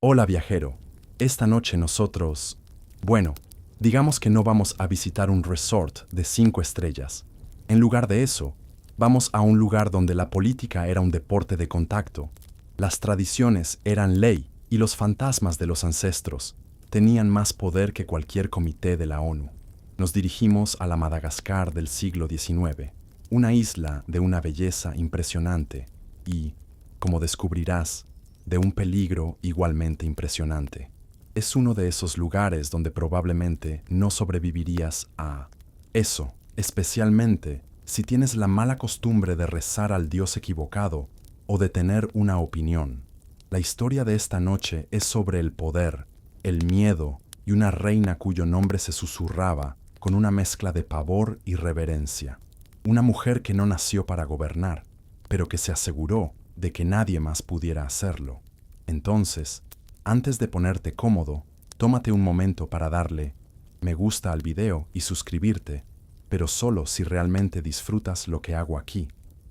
Hola viajero, esta noche nosotros, bueno, digamos que no vamos a visitar un resort de 5 estrellas. En lugar de eso, vamos a un lugar donde la política era un deporte de contacto, las tradiciones eran ley y los fantasmas de los ancestros tenían más poder que cualquier comité de la ONU. Nos dirigimos a la Madagascar del siglo XIX, una isla de una belleza impresionante y, como descubrirás, de un peligro igualmente impresionante. Es uno de esos lugares donde probablemente no sobrevivirías a eso, especialmente si tienes la mala costumbre de rezar al Dios equivocado o de tener una opinión. La historia de esta noche es sobre el poder, el miedo y una reina cuyo nombre se susurraba con una mezcla de pavor y reverencia. Una mujer que no nació para gobernar, pero que se aseguró de que nadie más pudiera hacerlo. Entonces, antes de ponerte cómodo, tómate un momento para darle me gusta al video y suscribirte, pero solo si realmente disfrutas lo que hago aquí.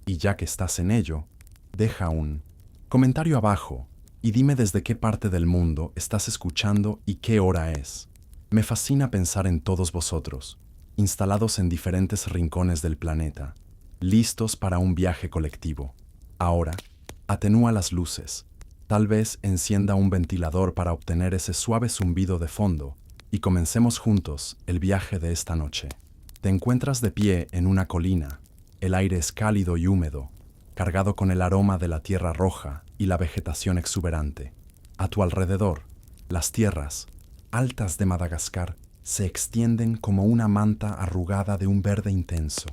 Y ya que estás en ello, deja un comentario abajo y dime desde qué parte del mundo estás escuchando y qué hora es. Me fascina pensar en todos vosotros, instalados en diferentes rincones del planeta, listos para un viaje colectivo. Ahora, atenúa las luces. Tal vez encienda un ventilador para obtener ese suave zumbido de fondo y comencemos juntos el viaje de esta noche. Te encuentras de pie en una colina. El aire es cálido y húmedo, cargado con el aroma de la tierra roja y la vegetación exuberante. A tu alrededor, las tierras, altas de Madagascar, se extienden como una manta arrugada de un verde intenso.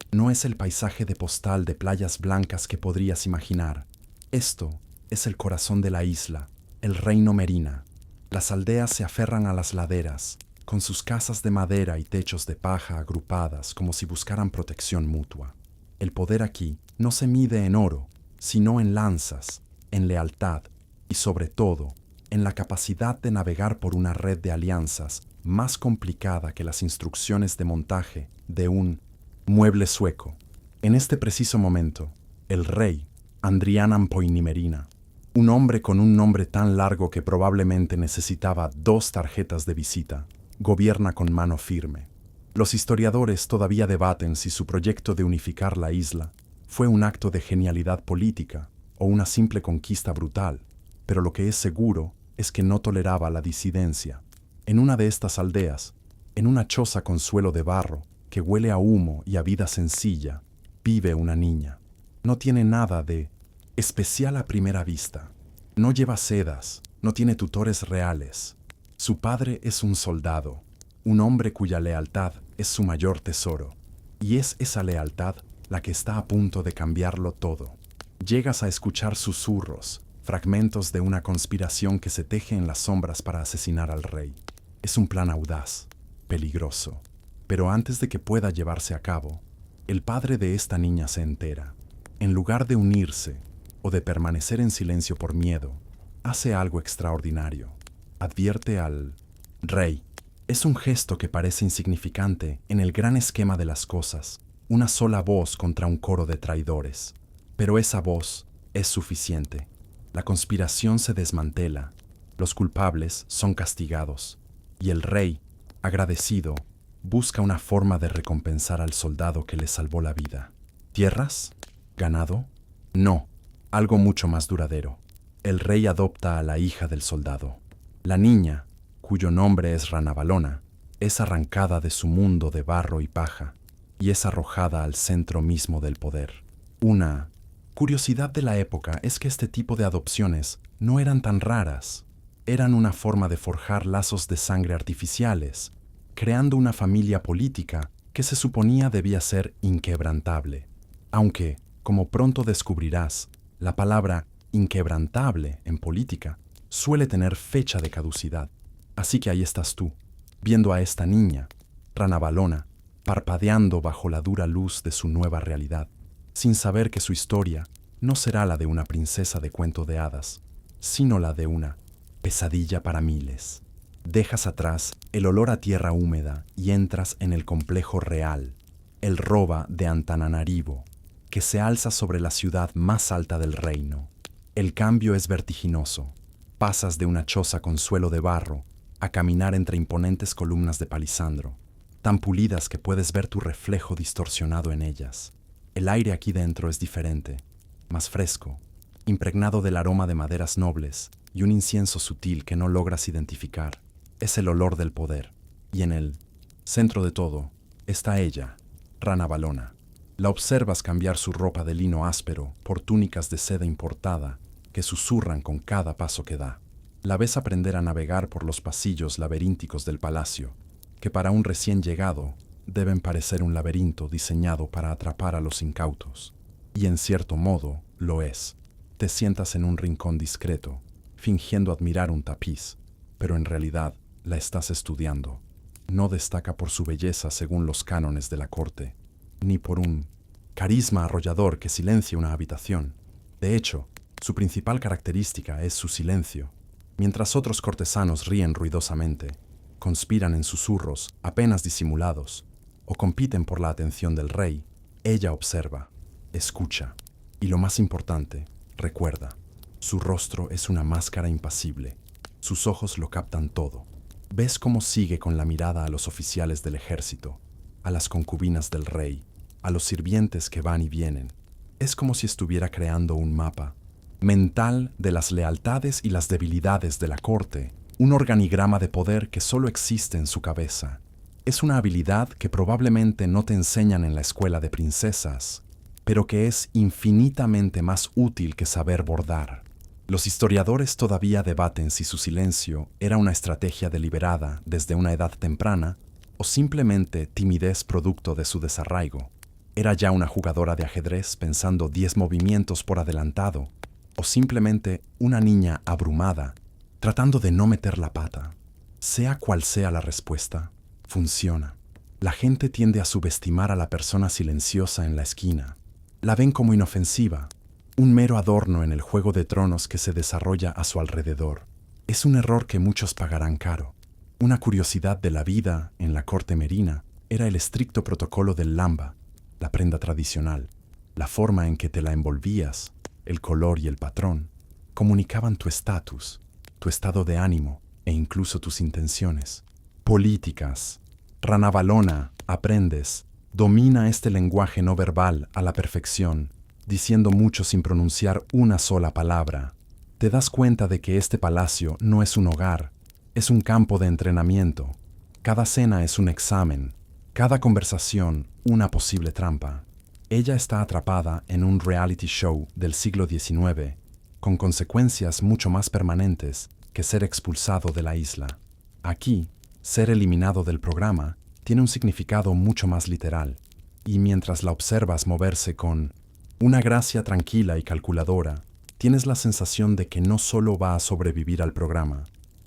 No es el paisaje de postal de playas blancas que podrías imaginar. Esto es el corazón de la isla, el reino Merina. Las aldeas se aferran a las laderas, con sus casas de madera y techos de paja agrupadas como si buscaran protección mutua. El poder aquí no se mide en oro, sino en lanzas, en lealtad y sobre todo, en la capacidad de navegar por una red de alianzas más complicada que las instrucciones de montaje de un mueble sueco. En este preciso momento, el rey, Andrianan Poinimerina, un hombre con un nombre tan largo que probablemente necesitaba 2 tarjetas de visita, gobierna con mano firme. Los historiadores todavía debaten si su proyecto de unificar la isla fue un acto de genialidad política o una simple conquista brutal, pero lo que es seguro es que no toleraba la disidencia. En una de estas aldeas, en una choza con suelo de barro que huele a humo y a vida sencilla, vive una niña. No tiene nada de especial a primera vista. No lleva sedas, no tiene tutores reales. Su padre es un soldado, un hombre cuya lealtad es su mayor tesoro. Y es esa lealtad la que está a punto de cambiarlo todo. Llegas a escuchar susurros, fragmentos de una conspiración que se teje en las sombras para asesinar al rey. Es un plan audaz, peligroso. Pero antes de que pueda llevarse a cabo, el padre de esta niña se entera. En lugar de unirse o de permanecer en silencio por miedo, hace algo extraordinario. Advierte al rey. Es un gesto que parece insignificante en el gran esquema de las cosas, una sola voz contra un coro de traidores. Pero esa voz es suficiente. La conspiración se desmantela, los culpables son castigados, y el rey, agradecido, busca una forma de recompensar al soldado que le salvó la vida. ¿Tierras? ¿Ganado? No, algo mucho más duradero. El rey adopta a la hija del soldado. La niña, cuyo nombre es Ranavalona, es arrancada de su mundo de barro y paja y es arrojada al centro mismo del poder. Una curiosidad de la época es que este tipo de adopciones no eran tan raras. Eran una forma de forjar lazos de sangre artificiales, creando una familia política que se suponía debía ser inquebrantable. Aunque, como pronto descubrirás, la palabra inquebrantable en política suele tener fecha de caducidad. Así que ahí estás tú, viendo a esta niña, Ranavalona, parpadeando bajo la dura luz de su nueva realidad, sin saber que su historia no será la de una princesa de cuento de hadas, sino la de una pesadilla para miles. Dejas atrás el olor a tierra húmeda y entras en el complejo real, el Roba de Antananarivo, que se alza sobre la ciudad más alta del reino. El cambio es vertiginoso. Pasas de una choza con suelo de barro a caminar entre imponentes columnas de palisandro, tan pulidas que puedes ver tu reflejo distorsionado en ellas. El aire aquí dentro es diferente, más fresco, impregnado del aroma de maderas nobles y un incienso sutil que no logras identificar. Es el olor del poder, y en el centro de todo está ella, Rana Valona. La observas cambiar su ropa de lino áspero por túnicas de seda importada que susurran con cada paso que da. La ves aprender a navegar por los pasillos laberínticos del palacio, que para un recién llegado deben parecer un laberinto diseñado para atrapar a los incautos. Y en cierto modo lo es. Te sientas en un rincón discreto, fingiendo admirar un tapiz, pero en realidad la estás estudiando. No destaca por su belleza según los cánones de la corte, ni por un carisma arrollador que silencia una habitación. De hecho, su principal característica es su silencio. Mientras otros cortesanos ríen ruidosamente, conspiran en susurros apenas disimulados, o compiten por la atención del rey, ella observa, escucha, y lo más importante, recuerda. Su rostro es una máscara impasible. Sus ojos lo captan todo. Ves cómo sigue con la mirada a los oficiales del ejército, a las concubinas del rey, a los sirvientes que van y vienen. Es como si estuviera creando un mapa mental de las lealtades y las debilidades de la corte, un organigrama de poder que solo existe en su cabeza. Es una habilidad que probablemente no te enseñan en la escuela de princesas, pero que es infinitamente más útil que saber bordar. Los historiadores todavía debaten si su silencio era una estrategia deliberada desde una edad temprana o simplemente timidez producto de su desarraigo. ¿Era ya una jugadora de ajedrez pensando 10 movimientos por adelantado? ¿O simplemente una niña abrumada, tratando de no meter la pata? Sea cual sea la respuesta, funciona. La gente tiende a subestimar a la persona silenciosa en la esquina. La ven como inofensiva, un mero adorno en el juego de tronos que se desarrolla a su alrededor. Es un error que muchos pagarán caro. Una curiosidad de la vida en la corte merina era el estricto protocolo del lamba, la prenda tradicional, la forma en que te la envolvías, el color y el patrón, comunicaban tu estatus, tu estado de ánimo e incluso tus intenciones. Políticas. Rana Valona, aprendes, domina este lenguaje no verbal a la perfección, diciendo mucho sin pronunciar una sola palabra. Te das cuenta de que este palacio no es un hogar, es un campo de entrenamiento. Cada cena es un examen, cada conversación una posible trampa. Ella está atrapada en un reality show del siglo XIX, con consecuencias mucho más permanentes que ser expulsado de la isla. Aquí, ser eliminado del programa tiene un significado mucho más literal, y mientras la observas moverse con una gracia tranquila y calculadora, tienes la sensación de que no solo va a sobrevivir al programa,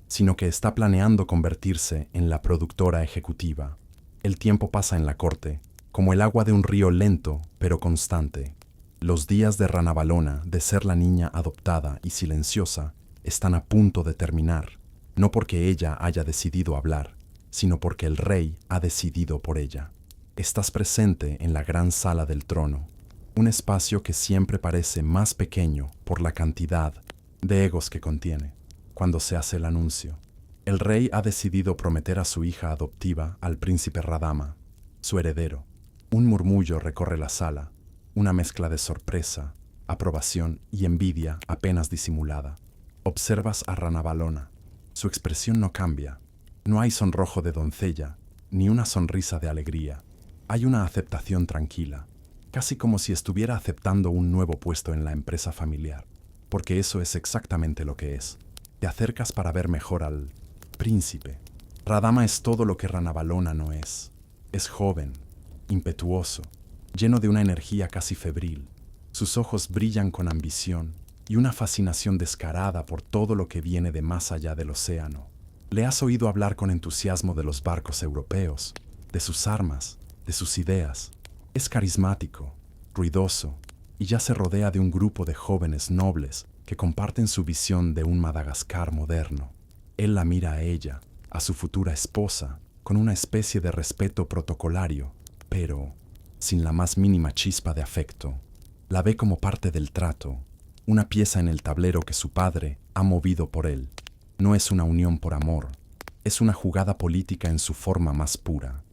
sino que está planeando convertirse en la productora ejecutiva. El tiempo pasa en la corte, como el agua de un río lento pero constante. Los días de Rana Valona, de ser la niña adoptada y silenciosa, están a punto de terminar, no porque ella haya decidido hablar, sino porque el rey ha decidido por ella. Estás presente en la gran sala del trono, un espacio que siempre parece más pequeño por la cantidad de egos que contiene. Cuando se hace el anuncio, el rey ha decidido prometer a su hija adoptiva al príncipe Radama, su heredero. Un murmullo recorre la sala, una mezcla de sorpresa, aprobación y envidia apenas disimulada. Observas a Rana Valona. Su expresión no cambia. No hay sonrojo de doncella, ni una sonrisa de alegría. Hay una aceptación tranquila, casi como si estuviera aceptando un nuevo puesto en la empresa familiar, porque eso es exactamente lo que es. Te acercas para ver mejor al príncipe. Radama es todo lo que Rana Valona no es. Es joven, impetuoso, lleno de una energía casi febril. Sus ojos brillan con ambición y una fascinación descarada por todo lo que viene de más allá del océano. Le has oído hablar con entusiasmo de los barcos europeos, de sus armas, de sus ideas. Es carismático, ruidoso, y ya se rodea de un grupo de jóvenes nobles que comparten su visión de un Madagascar moderno. Él la mira a ella, a su futura esposa, con una especie de respeto protocolario, pero sin la más mínima chispa de afecto. La ve como parte del trato, una pieza en el tablero que su padre ha movido por él. No es una unión por amor, es una jugada política en su forma más pura.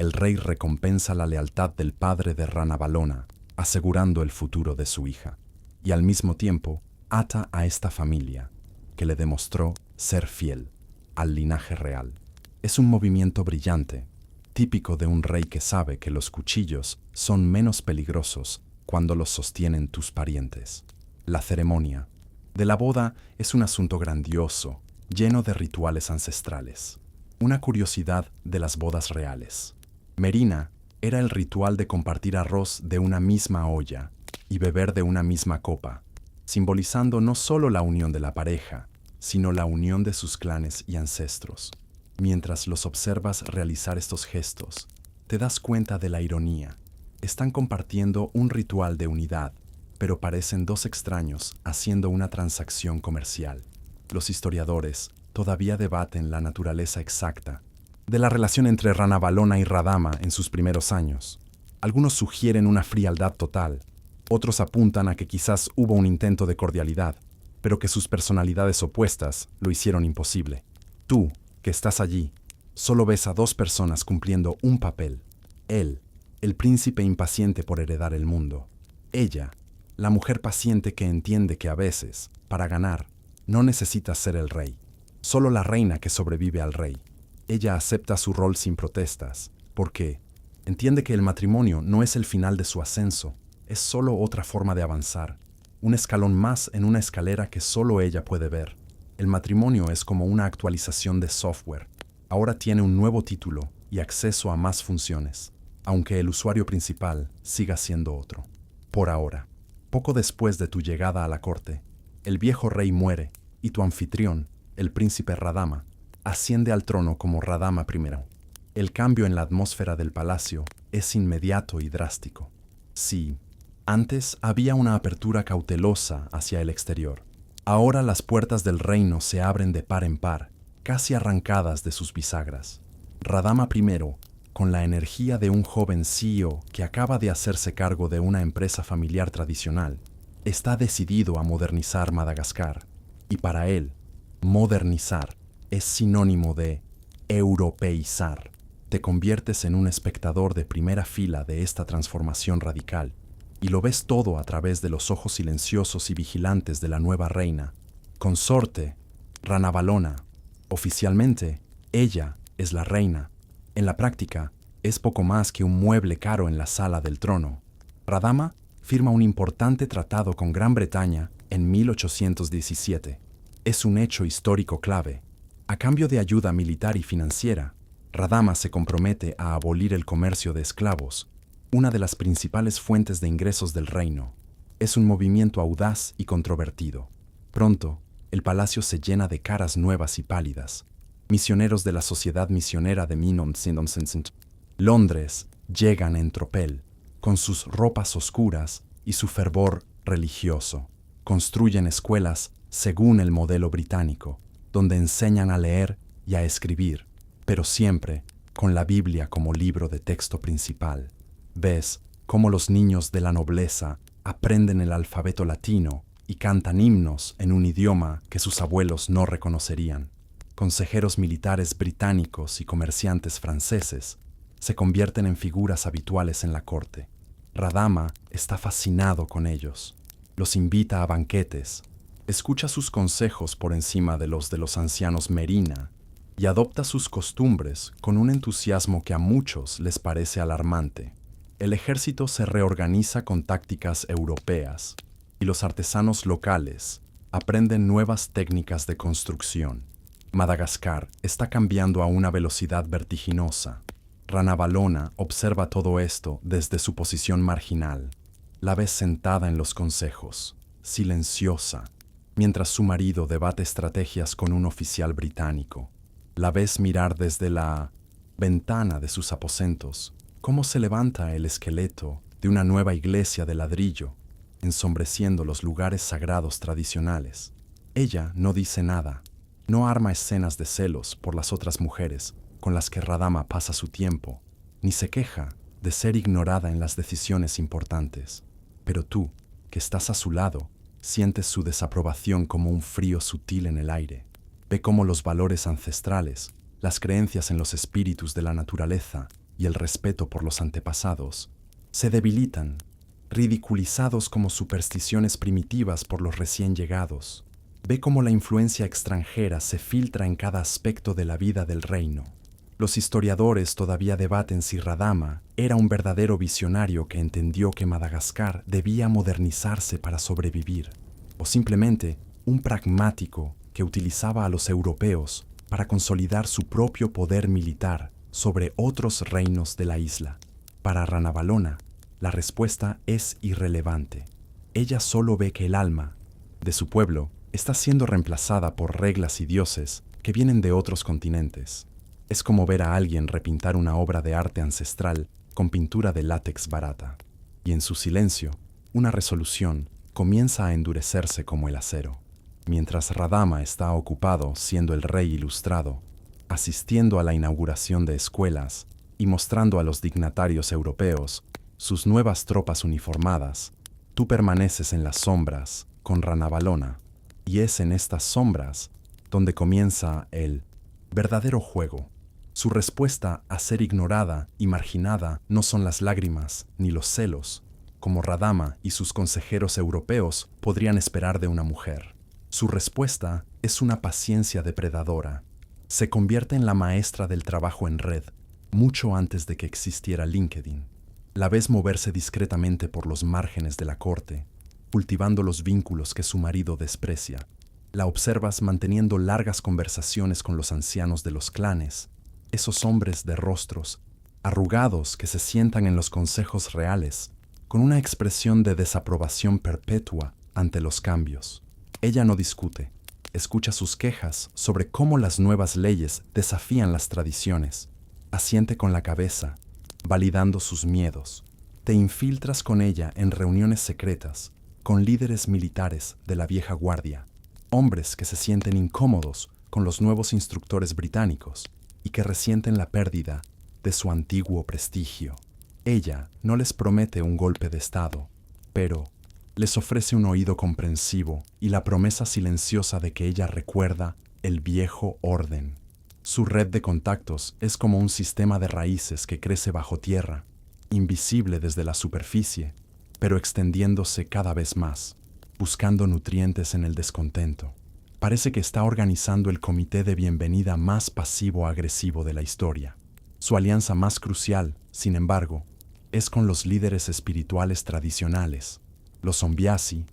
El rey recompensa la lealtad del padre de Ranavalona, asegurando el futuro de su hija, y al mismo tiempo ata a esta familia, que le demostró ser fiel al linaje real. Es un movimiento brillante, típico de un rey que sabe que los cuchillos son menos peligrosos cuando los sostienen tus parientes. La ceremonia de la boda es un asunto grandioso, lleno de rituales ancestrales. Una curiosidad de las bodas reales. Merina era el ritual de compartir arroz de una misma olla y beber de una misma copa, simbolizando no solo la unión de la pareja, sino la unión de sus clanes y ancestros. Mientras los observas realizar estos gestos, te das cuenta de la ironía. Están compartiendo un ritual de unidad, pero parecen dos extraños haciendo una transacción comercial. Los historiadores todavía debaten la naturaleza exacta de la relación entre Ranavalona y Radama en sus primeros años. Algunos sugieren una frialdad total, otros apuntan a que quizás hubo un intento de cordialidad, pero que sus personalidades opuestas lo hicieron imposible. Tú, que estás allí, solo ves a dos personas cumpliendo un papel. Él, el príncipe impaciente por heredar el mundo. Ella, la mujer paciente que entiende que a veces, para ganar, no necesitas ser el rey. Solo la reina que sobrevive al rey. Ella acepta su rol sin protestas, porque entiende que el matrimonio no es el final de su ascenso, es solo otra forma de avanzar, un escalón más en una escalera que solo ella puede ver. El matrimonio es como una actualización de software. Ahora tiene un nuevo título y acceso a más funciones, aunque el usuario principal siga siendo otro. Por ahora, poco después de tu llegada a la corte, el viejo rey muere y tu anfitrión, el príncipe Radama, asciende al trono como Radama I. El cambio en la atmósfera del palacio es inmediato y drástico. Sí, antes había una apertura cautelosa hacia el exterior. Ahora las puertas del reino se abren de par en par, casi arrancadas de sus bisagras. Radama I, con la energía de un joven CEO que acaba de hacerse cargo de una empresa familiar tradicional, está decidido a modernizar Madagascar. Y para él, modernizar es sinónimo de europeizar. Te conviertes en un espectador de primera fila de esta transformación radical, y lo ves todo a través de los ojos silenciosos y vigilantes de la nueva reina, consorte Ranavalona. Oficialmente, ella es la reina. En la práctica, es poco más que un mueble caro en la sala del trono. Radama firma un importante tratado con Gran Bretaña en 1817. Es un hecho histórico clave. A cambio de ayuda militar y financiera, Radama se compromete a abolir el comercio de esclavos, una de las principales fuentes de ingresos del reino. Es un movimiento audaz y controvertido. Pronto, el palacio se llena de caras nuevas y pálidas. Misioneros de la Sociedad Misionera de Londres llegan en tropel, con sus ropas oscuras y su fervor religioso. Construyen escuelas según el modelo británico, donde enseñan a leer y a escribir, pero siempre con la Biblia como libro de texto principal. Ves cómo los niños de la nobleza aprenden el alfabeto latino y cantan himnos en un idioma que sus abuelos no reconocerían. Consejeros militares británicos y comerciantes franceses se convierten en figuras habituales en la corte. Radama está fascinado con ellos. Los invita a banquetes, escucha sus consejos por encima de los ancianos Merina y adopta sus costumbres con un entusiasmo que a muchos les parece alarmante. El ejército se reorganiza con tácticas europeas y los artesanos locales aprenden nuevas técnicas de construcción. Madagascar está cambiando a una velocidad vertiginosa. Ranavalona observa todo esto desde su posición marginal. La ves sentada en los consejos, silenciosa, mientras su marido debate estrategias con un oficial británico. La ves mirar desde la ventana de sus aposentos cómo se levanta el esqueleto de una nueva iglesia de ladrillo, ensombreciendo los lugares sagrados tradicionales. Ella no dice nada, no arma escenas de celos por las otras mujeres con las que Radama pasa su tiempo, ni se queja de ser ignorada en las decisiones importantes. Pero tú, que estás a su lado, Sientes su desaprobación como un frío sutil en el aire. Ve cómo los valores ancestrales, las creencias en los espíritus de la naturaleza y el respeto por los antepasados se debilitan, ridiculizados como supersticiones primitivas por los recién llegados. Ve cómo la influencia extranjera se filtra en cada aspecto de la vida del reino. Los historiadores todavía debaten si Radama era un verdadero visionario que entendió que Madagascar debía modernizarse para sobrevivir, o simplemente un pragmático que utilizaba a los europeos para consolidar su propio poder militar sobre otros reinos de la isla. Para Ranavalona, la respuesta es irrelevante. Ella solo ve que el alma de su pueblo está siendo reemplazada por reglas y dioses que vienen de otros continentes. Es como ver a alguien repintar una obra de arte ancestral con pintura de látex barata. Y en su silencio, una resolución comienza a endurecerse como el acero. Mientras Radama está ocupado siendo el rey ilustrado, asistiendo a la inauguración de escuelas y mostrando a los dignatarios europeos sus nuevas tropas uniformadas, tú permaneces en las sombras con Ranavalona, y es en estas sombras donde comienza el verdadero juego. Su respuesta a ser ignorada y marginada no son las lágrimas ni los celos, como Radama y sus consejeros europeos podrían esperar de una mujer. Su respuesta es una paciencia depredadora. Se convierte en la maestra del trabajo en red, mucho antes de que existiera LinkedIn. La ves moverse discretamente por los márgenes de la corte, cultivando los vínculos que su marido desprecia. La observas manteniendo largas conversaciones con los ancianos de los clanes, esos hombres de rostros arrugados que se sientan en los consejos reales, con una expresión de desaprobación perpetua ante los cambios. Ella no discute, escucha sus quejas sobre cómo las nuevas leyes desafían las tradiciones, asiente con la cabeza, validando sus miedos. Te infiltras con ella en reuniones secretas, con líderes militares de la vieja guardia, hombres que se sienten incómodos con los nuevos instructores británicos y que resienten la pérdida de su antiguo prestigio. Ella no les promete un golpe de estado, pero les ofrece un oído comprensivo y la promesa silenciosa de que ella recuerda el viejo orden. Su red de contactos es como un sistema de raíces que crece bajo tierra, invisible desde la superficie, pero extendiéndose cada vez más, buscando nutrientes en el descontento. Parece que está organizando el comité de bienvenida más pasivo-agresivo de la historia. Su alianza más crucial, sin embargo, es con los líderes espirituales tradicionales, los Zombiasi,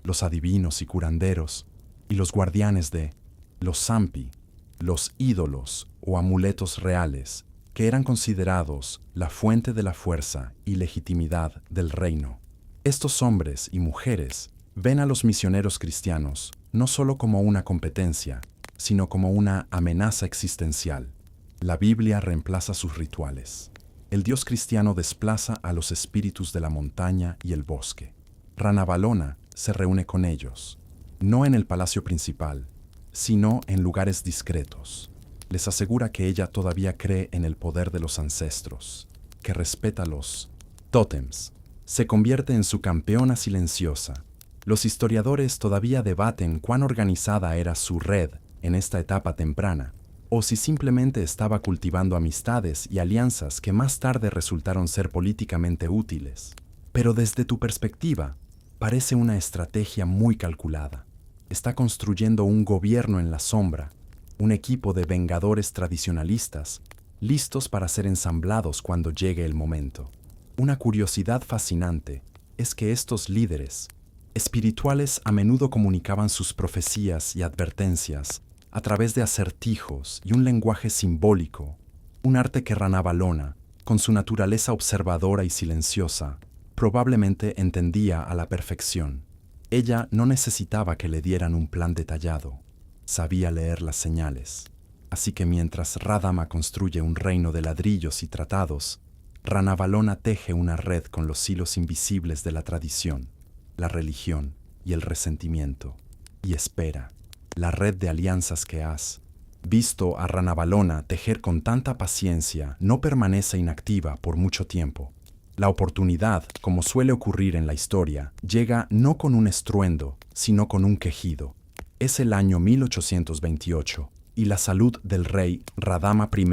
los adivinos y curanderos, y los guardianes de los Zampi, los ídolos o amuletos reales, que eran considerados la fuente de la fuerza y legitimidad del reino. Estos hombres y mujeres ven a los misioneros cristianos no solo como una competencia, sino como una amenaza existencial. La Biblia reemplaza sus rituales. El Dios cristiano desplaza a los espíritus de la montaña y el bosque. Ranavalona se reúne con ellos, no en el palacio principal, sino en lugares discretos. Les asegura que ella todavía cree en el poder de los ancestros, que respeta los tótems. Se convierte en su campeona silenciosa. Los historiadores todavía debaten cuán organizada era su red en esta etapa temprana, o si simplemente estaba cultivando amistades y alianzas que más tarde resultaron ser políticamente útiles. Pero desde tu perspectiva, parece una estrategia muy calculada. Está construyendo un gobierno en la sombra, un equipo de vengadores tradicionalistas, listos para ser ensamblados cuando llegue el momento. Una curiosidad fascinante es que estos líderes espirituales a menudo comunicaban sus profecías y advertencias a través de acertijos y un lenguaje simbólico, un arte que Ranavalona, con su naturaleza observadora y silenciosa, probablemente entendía a la perfección. Ella no necesitaba que le dieran un plan detallado, sabía leer las señales. Así que mientras Radama construye un reino de ladrillos y tratados, Ranavalona teje una red con los hilos invisibles de la tradición, la religión y el resentimiento, y espera. La red de alianzas que has visto a Ranavalona tejer con tanta paciencia no permanece inactiva por mucho tiempo. La oportunidad, como suele ocurrir en la historia, llega no con un estruendo, sino con un quejido. Es el año 1828, y la salud del rey Radama I,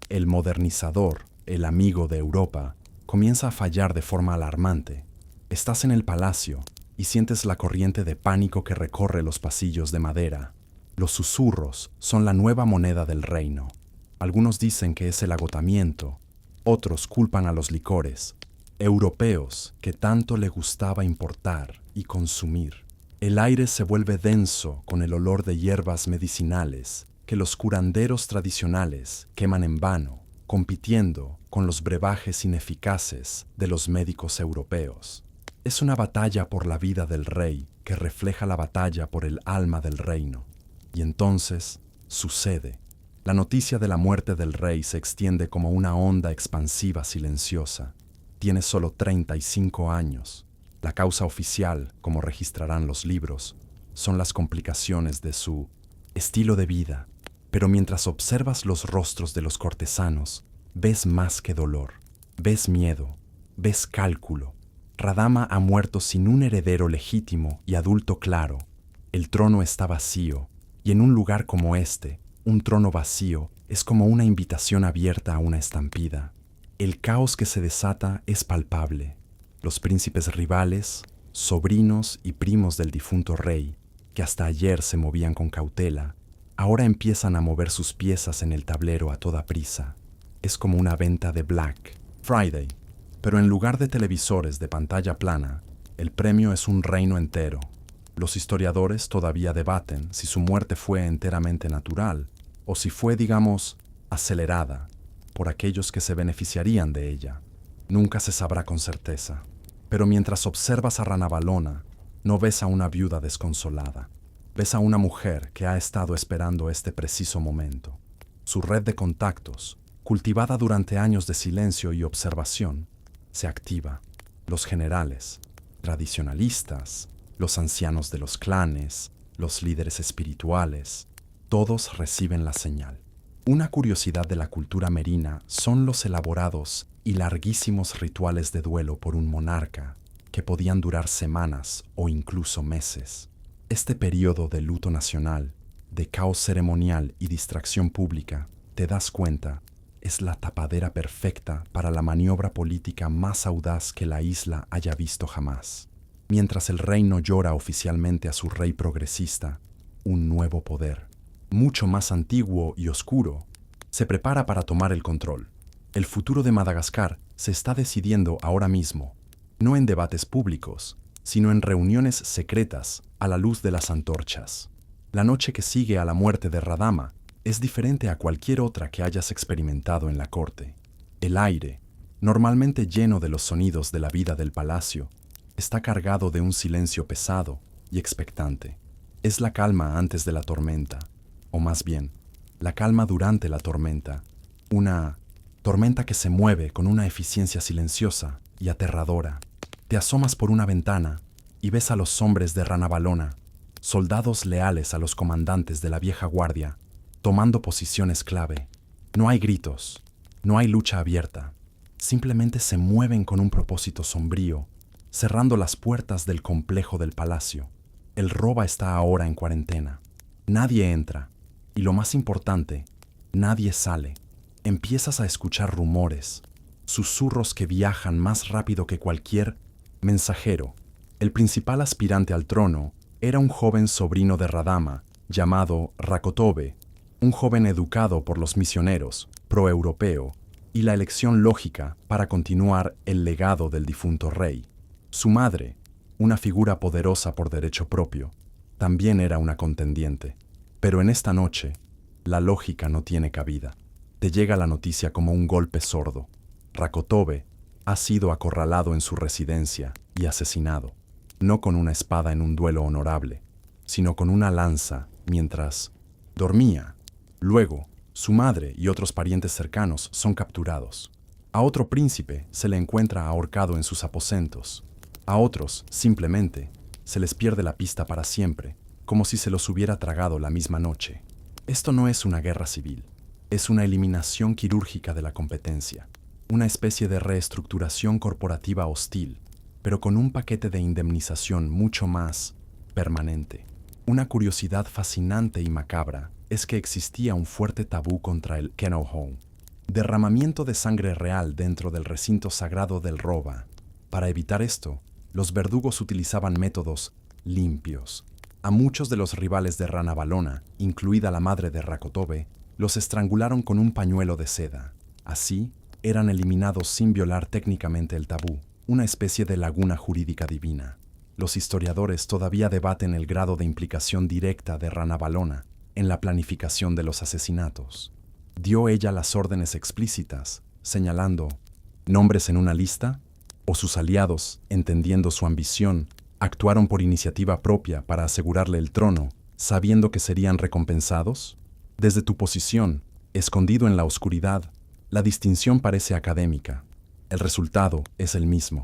el modernizador, el amigo de Europa, comienza a fallar de forma alarmante. Estás en el palacio y sientes la corriente de pánico que recorre los pasillos de madera. Los susurros son la nueva moneda del reino. Algunos dicen que es el agotamiento, otros culpan a los licores, europeos que tanto le gustaba importar y consumir. El aire se vuelve denso con el olor de hierbas medicinales que los curanderos tradicionales queman en vano, compitiendo con los brebajes ineficaces de los médicos europeos. Es una batalla por la vida del rey que refleja la batalla por el alma del reino. Y entonces sucede. La noticia de la muerte del rey se extiende como una onda expansiva silenciosa. Tiene solo 35 años. La causa oficial, como registrarán los libros, son las complicaciones de su estilo de vida. Pero mientras observas los rostros de los cortesanos, ves más que dolor. Ves miedo, ves cálculo. Radama ha muerto sin un heredero legítimo y adulto claro. El trono está vacío, y en un lugar como este, un trono vacío es como una invitación abierta a una estampida. El caos que se desata es palpable. Los príncipes rivales, sobrinos y primos del difunto rey, que hasta ayer se movían con cautela, ahora empiezan a mover sus piezas en el tablero a toda prisa. Es como una venta de Black Friday, pero en lugar de televisores de pantalla plana, el premio es un reino entero. Los historiadores todavía debaten si su muerte fue enteramente natural o si fue, digamos, acelerada por aquellos que se beneficiarían de ella. Nunca se sabrá con certeza. Pero mientras observas a Ranavalona, no ves a una viuda desconsolada. Ves a una mujer que ha estado esperando este preciso momento. Su red de contactos, cultivada durante años de silencio y observación, se activa. Los generales, tradicionalistas, los ancianos de los clanes, los líderes espirituales, todos reciben la señal. Una curiosidad de la cultura merina son los elaborados y larguísimos rituales de duelo por un monarca que podían durar semanas o incluso meses. Este periodo de luto nacional, de caos ceremonial y distracción pública, te das cuenta, es la tapadera perfecta para la maniobra política más audaz que la isla haya visto jamás. Mientras el reino llora oficialmente a su rey progresista, un nuevo poder, mucho más antiguo y oscuro, se prepara para tomar el control. El futuro de Madagascar se está decidiendo ahora mismo, no en debates públicos, sino en reuniones secretas a la luz de las antorchas. La noche que sigue a la muerte de Radama es diferente a cualquier otra que hayas experimentado en la corte. El aire, normalmente lleno de los sonidos de la vida del palacio, está cargado de un silencio pesado y expectante. Es la calma antes de la tormenta, o más bien, la calma durante la tormenta. Una tormenta que se mueve con una eficiencia silenciosa y aterradora. Te asomas por una ventana y ves a los hombres de Ranavalona, soldados leales a los comandantes de la vieja guardia, tomando posiciones clave. No hay gritos, no hay lucha abierta. Simplemente se mueven con un propósito sombrío, cerrando las puertas del complejo del palacio. El Roba está ahora en cuarentena. Nadie entra. Y lo más importante, nadie sale. Empiezas a escuchar rumores, susurros que viajan más rápido que cualquier mensajero. El principal aspirante al trono era un joven sobrino de Radama, llamado Rakotobe, un joven educado por los misioneros, pro-europeo, y la elección lógica para continuar el legado del difunto rey. Su madre, una figura poderosa por derecho propio, también era una contendiente. Pero en esta noche, la lógica no tiene cabida. Te llega la noticia como un golpe sordo. Rakotobe ha sido acorralado en su residencia y asesinado, no con una espada en un duelo honorable, sino con una lanza mientras dormía. Luego, su madre y otros parientes cercanos son capturados. A otro príncipe se le encuentra ahorcado en sus aposentos. A otros, simplemente, se les pierde la pista para siempre, como si se los hubiera tragado la misma noche. Esto no es una guerra civil, es una eliminación quirúrgica de la competencia. una especie de reestructuración corporativa hostil, pero con un paquete de indemnización mucho más permanente. Una curiosidad fascinante y macabra es que existía un fuerte tabú contra el Kenoho, derramamiento de sangre real dentro del recinto sagrado del Roba. Para evitar esto, los verdugos utilizaban métodos limpios. A muchos de los rivales de Ranavalona, incluida la madre de Rakotobe, los estrangularon con un pañuelo de seda. Así, eran eliminados sin violar técnicamente el tabú, una especie de laguna jurídica divina. Los historiadores todavía debaten el grado de implicación directa de Ranavalona en la planificación de los asesinatos. ¿Dio ella las órdenes explícitas, señalando nombres en una lista? ¿O sus aliados, entendiendo su ambición, actuaron por iniciativa propia para asegurarle el trono, sabiendo que serían recompensados? Desde tu posición, escondido en la oscuridad, la distinción parece académica. El resultado es el mismo.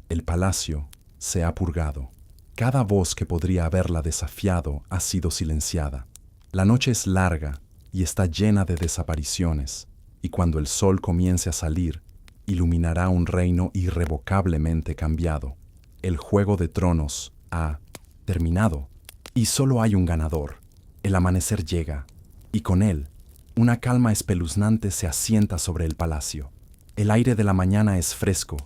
El palacio se ha purgado. Cada voz que podría haberla desafiado ha sido silenciada. La noche es larga y está llena de desapariciones, y cuando el sol comience a salir, iluminará un reino irrevocablemente cambiado. El Juego de Tronos ha terminado, y solo hay un ganador. El amanecer llega, y con él, una calma espeluznante se asienta sobre el palacio. El aire de la mañana es fresco,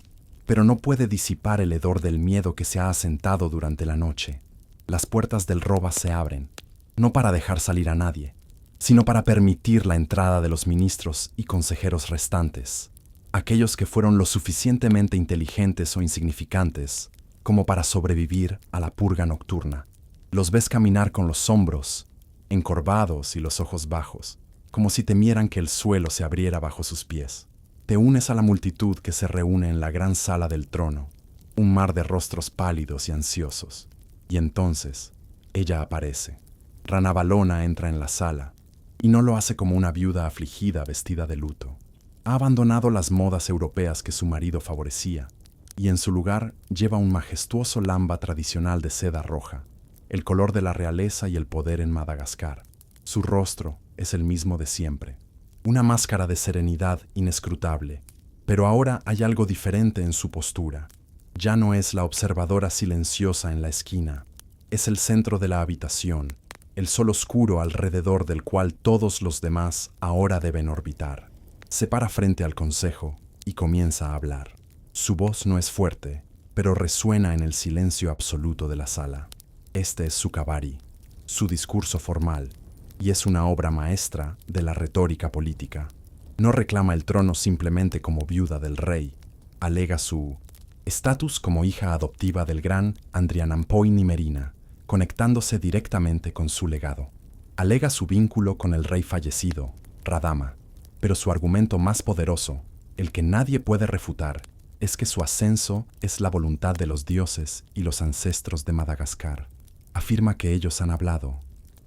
pero no puede disipar el hedor del miedo que se ha asentado durante la noche. Las puertas del Roba se abren, no para dejar salir a nadie, sino para permitir la entrada de los ministros y consejeros restantes, aquellos que fueron lo suficientemente inteligentes o insignificantes como para sobrevivir a la purga nocturna. Los ves caminar con los hombros encorvados y los ojos bajos, como si temieran que el suelo se abriera bajo sus pies. Te unes a la multitud que se reúne en la gran sala del trono, un mar de rostros pálidos y ansiosos. Y entonces, ella aparece. Ranavalona entra en la sala, y no lo hace como una viuda afligida vestida de luto. Ha abandonado las modas europeas que su marido favorecía, y en su lugar lleva un majestuoso lamba tradicional de seda roja, el color de la realeza y el poder en Madagascar. Su rostro es el mismo de siempre, una máscara de serenidad inescrutable, pero ahora hay algo diferente en su postura. Ya no es la observadora silenciosa en la esquina, es el centro de la habitación, el sol oscuro alrededor del cual todos los demás ahora deben orbitar. Se para frente al consejo y comienza a hablar. Su voz no es fuerte, pero resuena en el silencio absoluto de la sala. Este es su Kabari, su discurso formal, y es una obra maestra de la retórica política. No reclama el trono simplemente como viuda del rey, alega su estatus como hija adoptiva del gran Andrianampoy Nimerina, conectándose directamente con su legado. Alega su vínculo con el rey fallecido, Radama, pero su argumento más poderoso, el que nadie puede refutar, es que su ascenso es la voluntad de los dioses y los ancestros de Madagascar. Afirma que ellos han hablado,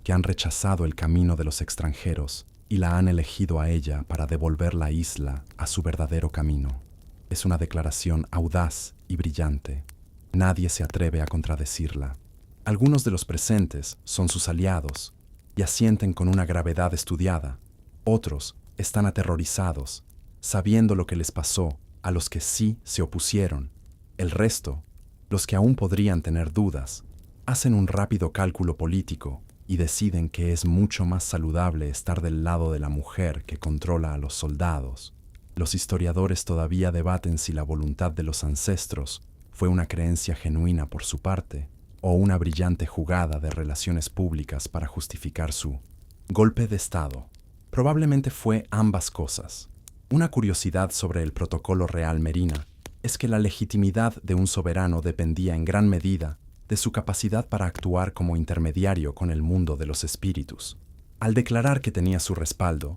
que han rechazado el camino de los extranjeros y la han elegido a ella para devolver la isla a su verdadero camino. Es una declaración audaz y brillante. Nadie se atreve a contradecirla. Algunos de los presentes son sus aliados y asienten con una gravedad estudiada. Otros están aterrorizados, sabiendo lo que les pasó a los que sí se opusieron. El resto, los que aún podrían tener dudas, hacen un rápido cálculo político y deciden que es mucho más saludable estar del lado de la mujer que controla a los soldados. Los historiadores todavía debaten si la voluntad de los ancestros fue una creencia genuina por su parte o una brillante jugada de relaciones públicas para justificar su golpe de Estado. Probablemente fue ambas cosas. Una curiosidad sobre el protocolo real Merina es que la legitimidad de un soberano dependía en gran medida de su capacidad para actuar como intermediario con el mundo de los espíritus. Al declarar que tenía su respaldo,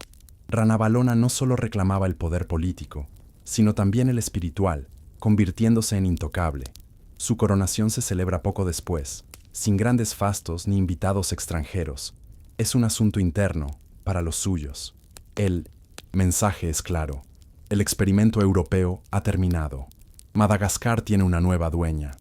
Ranavalona no solo reclamaba el poder político, sino también el espiritual, convirtiéndose en intocable. Su coronación se celebra poco después, sin grandes fastos ni invitados extranjeros. Es un asunto interno para los suyos. El mensaje es claro. El experimento europeo ha terminado. Madagascar tiene una nueva dueña.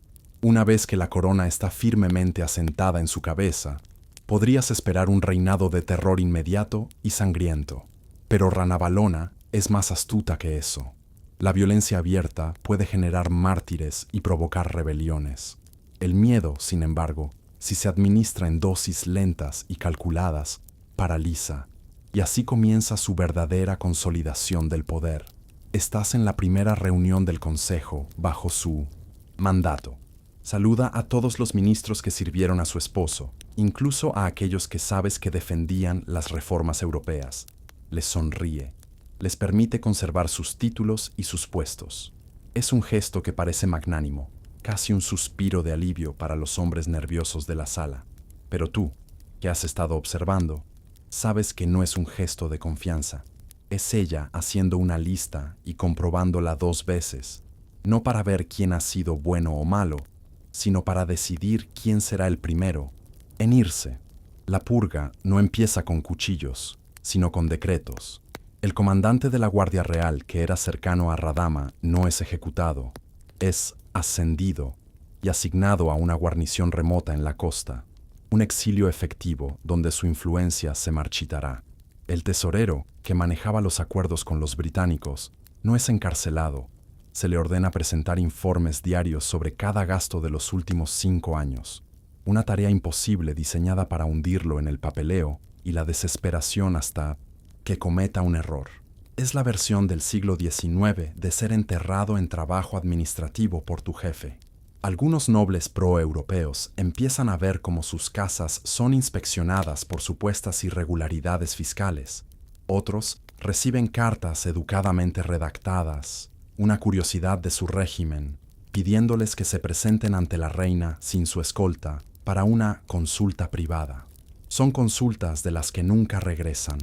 Una vez que la corona está firmemente asentada en su cabeza, podrías esperar un reinado de terror inmediato y sangriento. Pero Ranavalona es más astuta que eso. La violencia abierta puede generar mártires y provocar rebeliones. El miedo, sin embargo, si se administra en dosis lentas y calculadas, paraliza, y así comienza su verdadera consolidación del poder. Estás en la primera reunión del Consejo bajo su mandato. Saluda a todos los ministros que sirvieron a su esposo, incluso a aquellos que sabes que defendían las reformas europeas. Les sonríe. Les permite conservar sus títulos y sus puestos. Es un gesto que parece magnánimo, casi un suspiro de alivio para los hombres nerviosos de la sala. Pero tú, que has estado observando, sabes que no es un gesto de confianza. Es ella haciendo una lista y comprobándola 2 veces, no para ver quién ha sido bueno o malo, sino para decidir quién será el primero en irse. La purga no empieza con cuchillos, sino con decretos. El comandante de la Guardia Real, que era cercano a Radama, no es ejecutado, es ascendido y asignado a una guarnición remota en la costa, un exilio efectivo donde su influencia se marchitará. El tesorero, que manejaba los acuerdos con los británicos, no es encarcelado. Se le ordena presentar informes diarios sobre cada gasto de los últimos 5 años, una tarea imposible diseñada para hundirlo en el papeleo y la desesperación hasta que cometa un error. Es la versión del siglo XIX de ser enterrado en trabajo administrativo por tu jefe. Algunos nobles pro-europeos empiezan a ver cómo sus casas son inspeccionadas por supuestas irregularidades fiscales. Otros reciben cartas educadamente redactadas, una curiosidad de su régimen, pidiéndoles que se presenten ante la reina sin su escolta para una consulta privada. Son consultas de las que nunca regresan.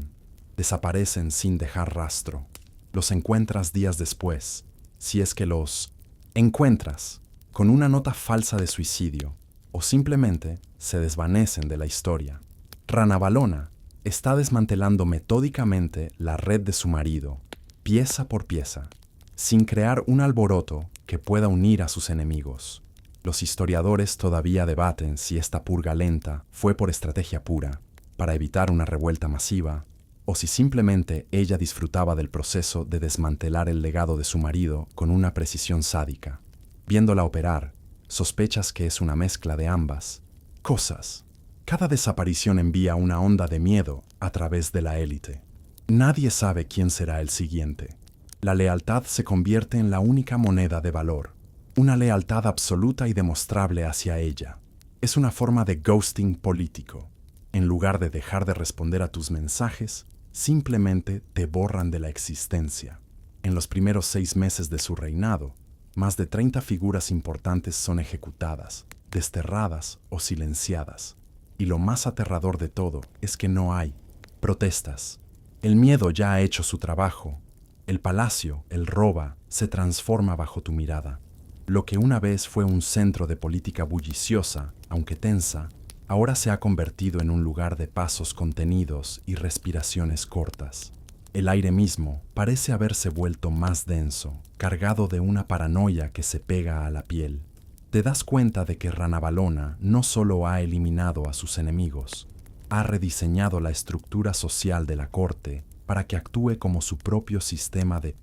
Desaparecen sin dejar rastro. Los encuentras días después, si es que los encuentras, con una nota falsa de suicidio, o simplemente se desvanecen de la historia. Ranavalona está desmantelando metódicamente la red de su marido, pieza por pieza, sin crear un alboroto que pueda unir a sus enemigos. Los historiadores todavía debaten si esta purga lenta fue por estrategia pura, para evitar una revuelta masiva, o si simplemente ella disfrutaba del proceso de desmantelar el legado de su marido con una precisión sádica. Viéndola operar, sospechas que es una mezcla de ambas cosas. Cada desaparición envía una onda de miedo a través de la élite. Nadie sabe quién será el siguiente. La lealtad se convierte en la única moneda de valor, una lealtad absoluta y demostrable hacia ella. Es una forma de ghosting político. En lugar de dejar de responder a tus mensajes, simplemente te borran de la existencia. En los primeros 6 meses de su reinado, más de 30 figuras importantes son ejecutadas, desterradas o silenciadas. Y lo más aterrador de todo es que no hay protestas. El miedo ya ha hecho su trabajo. El palacio, el Roba, se transforma bajo tu mirada. Lo que una vez fue un centro de política bulliciosa, aunque tensa, ahora se ha convertido en un lugar de pasos contenidos y respiraciones cortas. El aire mismo parece haberse vuelto más denso, cargado de una paranoia que se pega a la piel. Te das cuenta de que Ranavalona no solo ha eliminado a sus enemigos, ha rediseñado la estructura social de la corte para que actúe como su propio sistema de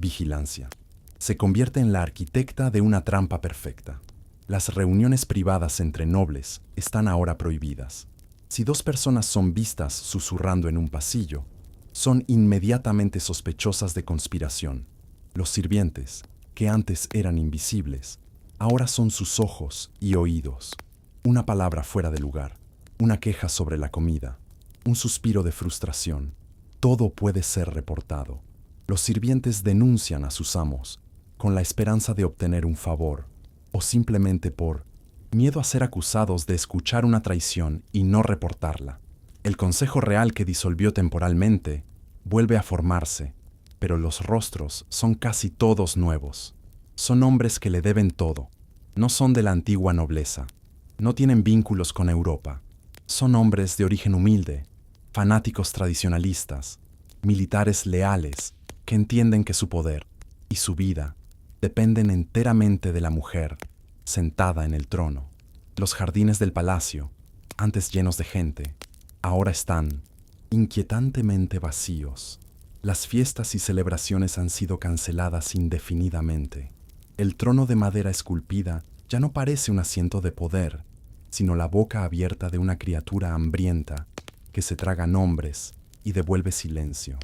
vigilancia. Se convierte en la arquitecta de una trampa perfecta. Las reuniones privadas entre nobles están ahora prohibidas. Si 2 personas son vistas susurrando en un pasillo, son inmediatamente sospechosas de conspiración. Los sirvientes, que antes eran invisibles, ahora son sus ojos y oídos. Una palabra fuera de lugar, una queja sobre la comida, un suspiro de frustración. Todo puede ser reportado. Los sirvientes denuncian a sus amos con la esperanza de obtener un favor, o simplemente por miedo a ser acusados de escuchar una traición y no reportarla. El Consejo Real que disolvió temporalmente vuelve a formarse, pero los rostros son casi todos nuevos. Son hombres que le deben todo. No son de la antigua nobleza. No tienen vínculos con Europa. Son hombres de origen humilde, fanáticos tradicionalistas, militares leales que entienden que su poder y su vida dependen enteramente de la mujer sentada en el trono. Los jardines del palacio, antes llenos de gente, ahora están inquietantemente vacíos. Las fiestas y celebraciones han sido canceladas indefinidamente. El trono de madera esculpida ya no parece un asiento de poder, sino la boca abierta de una criatura hambrienta que se traga nombres y devuelve silencio.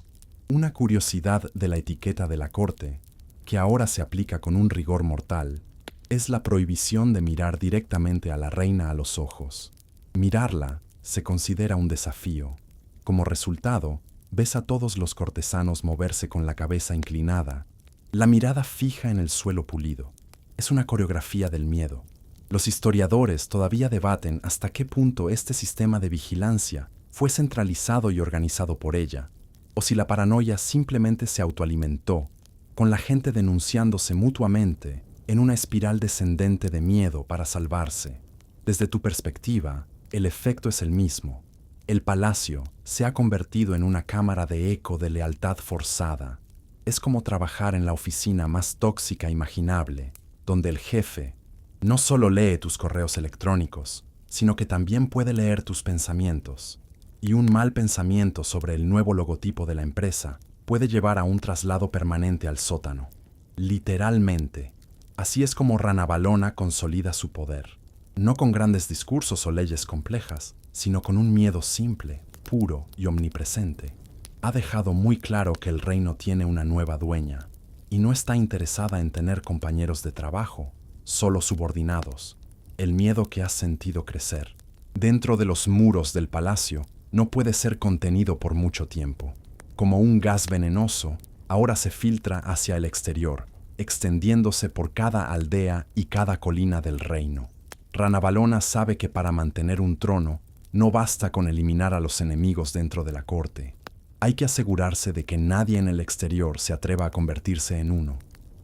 Una curiosidad de la etiqueta de la corte, que ahora se aplica con un rigor mortal, es la prohibición de mirar directamente a la reina a los ojos. Mirarla se considera un desafío. Como resultado, ves a todos los cortesanos moverse con la cabeza inclinada, la mirada fija en el suelo pulido. Es una coreografía del miedo. Los historiadores todavía debaten hasta qué punto este sistema de vigilancia fue centralizado y organizado por ella, o si la paranoia simplemente se autoalimentó, con la gente denunciándose mutuamente en una espiral descendente de miedo para salvarse. Desde tu perspectiva, el efecto es el mismo. El palacio se ha convertido en una cámara de eco de lealtad forzada. Es como trabajar en la oficina más tóxica imaginable, donde el jefe no solo lee tus correos electrónicos, sino que también puede leer tus pensamientos. Y un mal pensamiento sobre el nuevo logotipo de la empresa puede llevar a un traslado permanente al sótano. Literalmente. Así es como Ranavalona consolida su poder. No con grandes discursos o leyes complejas, sino con un miedo simple, puro y omnipresente. Ha dejado muy claro que el reino tiene una nueva dueña, y no está interesada en tener compañeros de trabajo, solo subordinados. El miedo que has sentido crecer dentro de los muros del palacio no puede ser contenido por mucho tiempo. Como un gas venenoso, ahora se filtra hacia el exterior, extendiéndose por cada aldea y cada colina del reino. Ranavalona sabe que para mantener un trono no basta con eliminar a los enemigos dentro de la corte. Hay que asegurarse de que nadie en el exterior se atreva a convertirse en uno.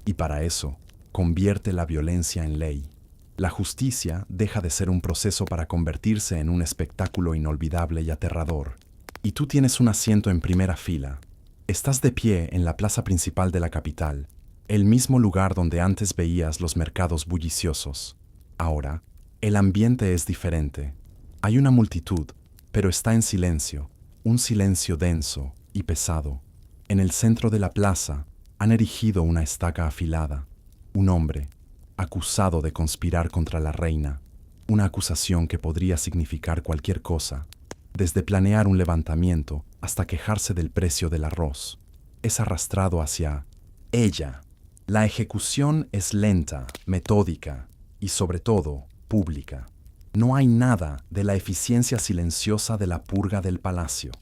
Y para eso, convierte la violencia en ley. La justicia deja de ser un proceso para convertirse en un espectáculo inolvidable y aterrador. Y tú tienes un asiento en primera fila. Estás de pie en la plaza principal de la capital, el mismo lugar donde antes veías los mercados bulliciosos. Ahora, el ambiente es diferente. Hay una multitud, pero está en silencio, un silencio denso y pesado. En el centro de la plaza han erigido una estaca afilada. Un hombre, acusado de conspirar contra la reina, una acusación que podría significar cualquier cosa, desde planear un levantamiento hasta quejarse del precio del arroz, es arrastrado hacia ella. La ejecución es lenta, metódica y, sobre todo, pública. No hay nada de la eficiencia silenciosa de la purga del palacio.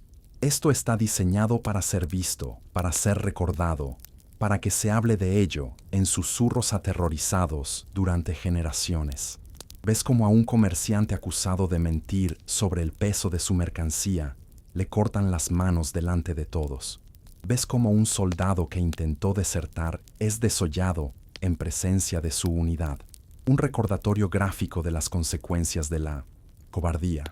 Esto está diseñado para ser visto, para ser recordado, para que se hable de ello en susurros aterrorizados durante generaciones. Ves como a un comerciante acusado de mentir sobre el peso de su mercancía le cortan las manos delante de todos. Ves como un soldado que intentó desertar es desollado en presencia de su unidad. Un recordatorio gráfico de las consecuencias de la cobardía.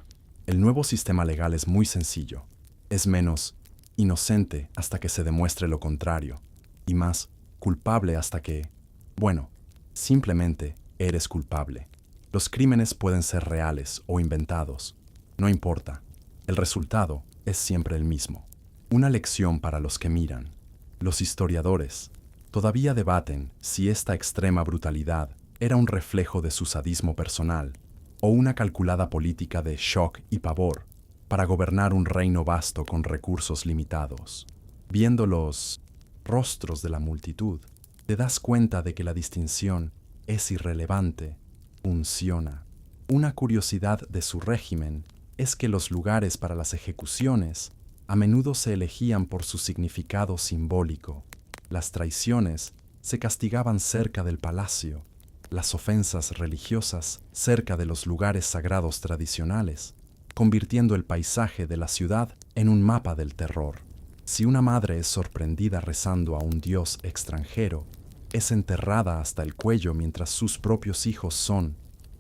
El nuevo sistema legal es muy sencillo. Es menos inocente hasta que se demuestre lo contrario, y más culpable hasta que, bueno, simplemente eres culpable. Los crímenes pueden ser reales o inventados. No importa. El resultado es siempre el mismo. Una lección para los que miran. Los historiadores todavía debaten si esta extrema brutalidad era un reflejo de su sadismo personal o una calculada política de shock y pavor para gobernar un reino vasto con recursos limitados. Viendo los rostros de la multitud, te das cuenta de que la distinción es irrelevante, funciona. Una curiosidad de su régimen es que los lugares para las ejecuciones a menudo se elegían por su significado simbólico. Las traiciones se castigaban cerca del palacio, las ofensas religiosas cerca de los lugares sagrados tradicionales, convirtiendo el paisaje de la ciudad en un mapa del terror. Si una madre es sorprendida rezando a un dios extranjero, es enterrada hasta el cuello mientras sus propios hijos son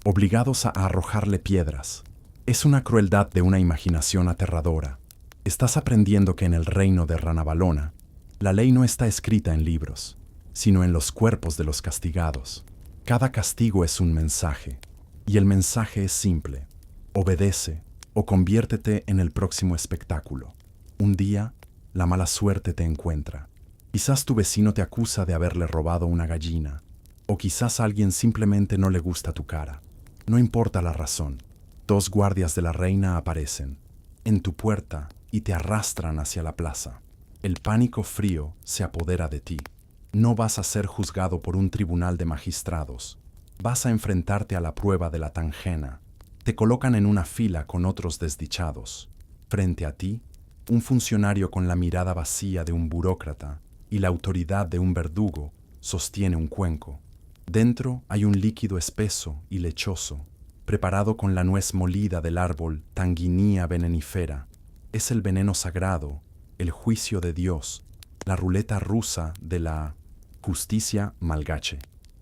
obligados a arrojarle piedras. Es una crueldad de una imaginación aterradora. Estás aprendiendo que en el reino de Ranavalona, la ley no está escrita en libros, sino en los cuerpos de los castigados. Cada castigo es un mensaje, y el mensaje es simple: obedece o conviértete en el próximo espectáculo. Un día, la mala suerte te encuentra. Quizás tu vecino te acusa de haberle robado una gallina, o quizás a alguien simplemente no le gusta tu cara. No importa la razón, dos guardias de la reina aparecen en tu puerta y te arrastran hacia la plaza. El pánico frío se apodera de ti. No vas a ser juzgado por un tribunal de magistrados. Vas a enfrentarte a la prueba de la tangena. Te colocan en una fila con otros desdichados. Frente a ti, un funcionario con la mirada vacía de un burócrata y la autoridad de un verdugo sostiene un cuenco. Dentro hay un líquido espeso y lechoso, preparado con la nuez molida del árbol Tanguinea venenifera. Es el veneno sagrado, el juicio de Dios, la ruleta rusa de la justicia malgache.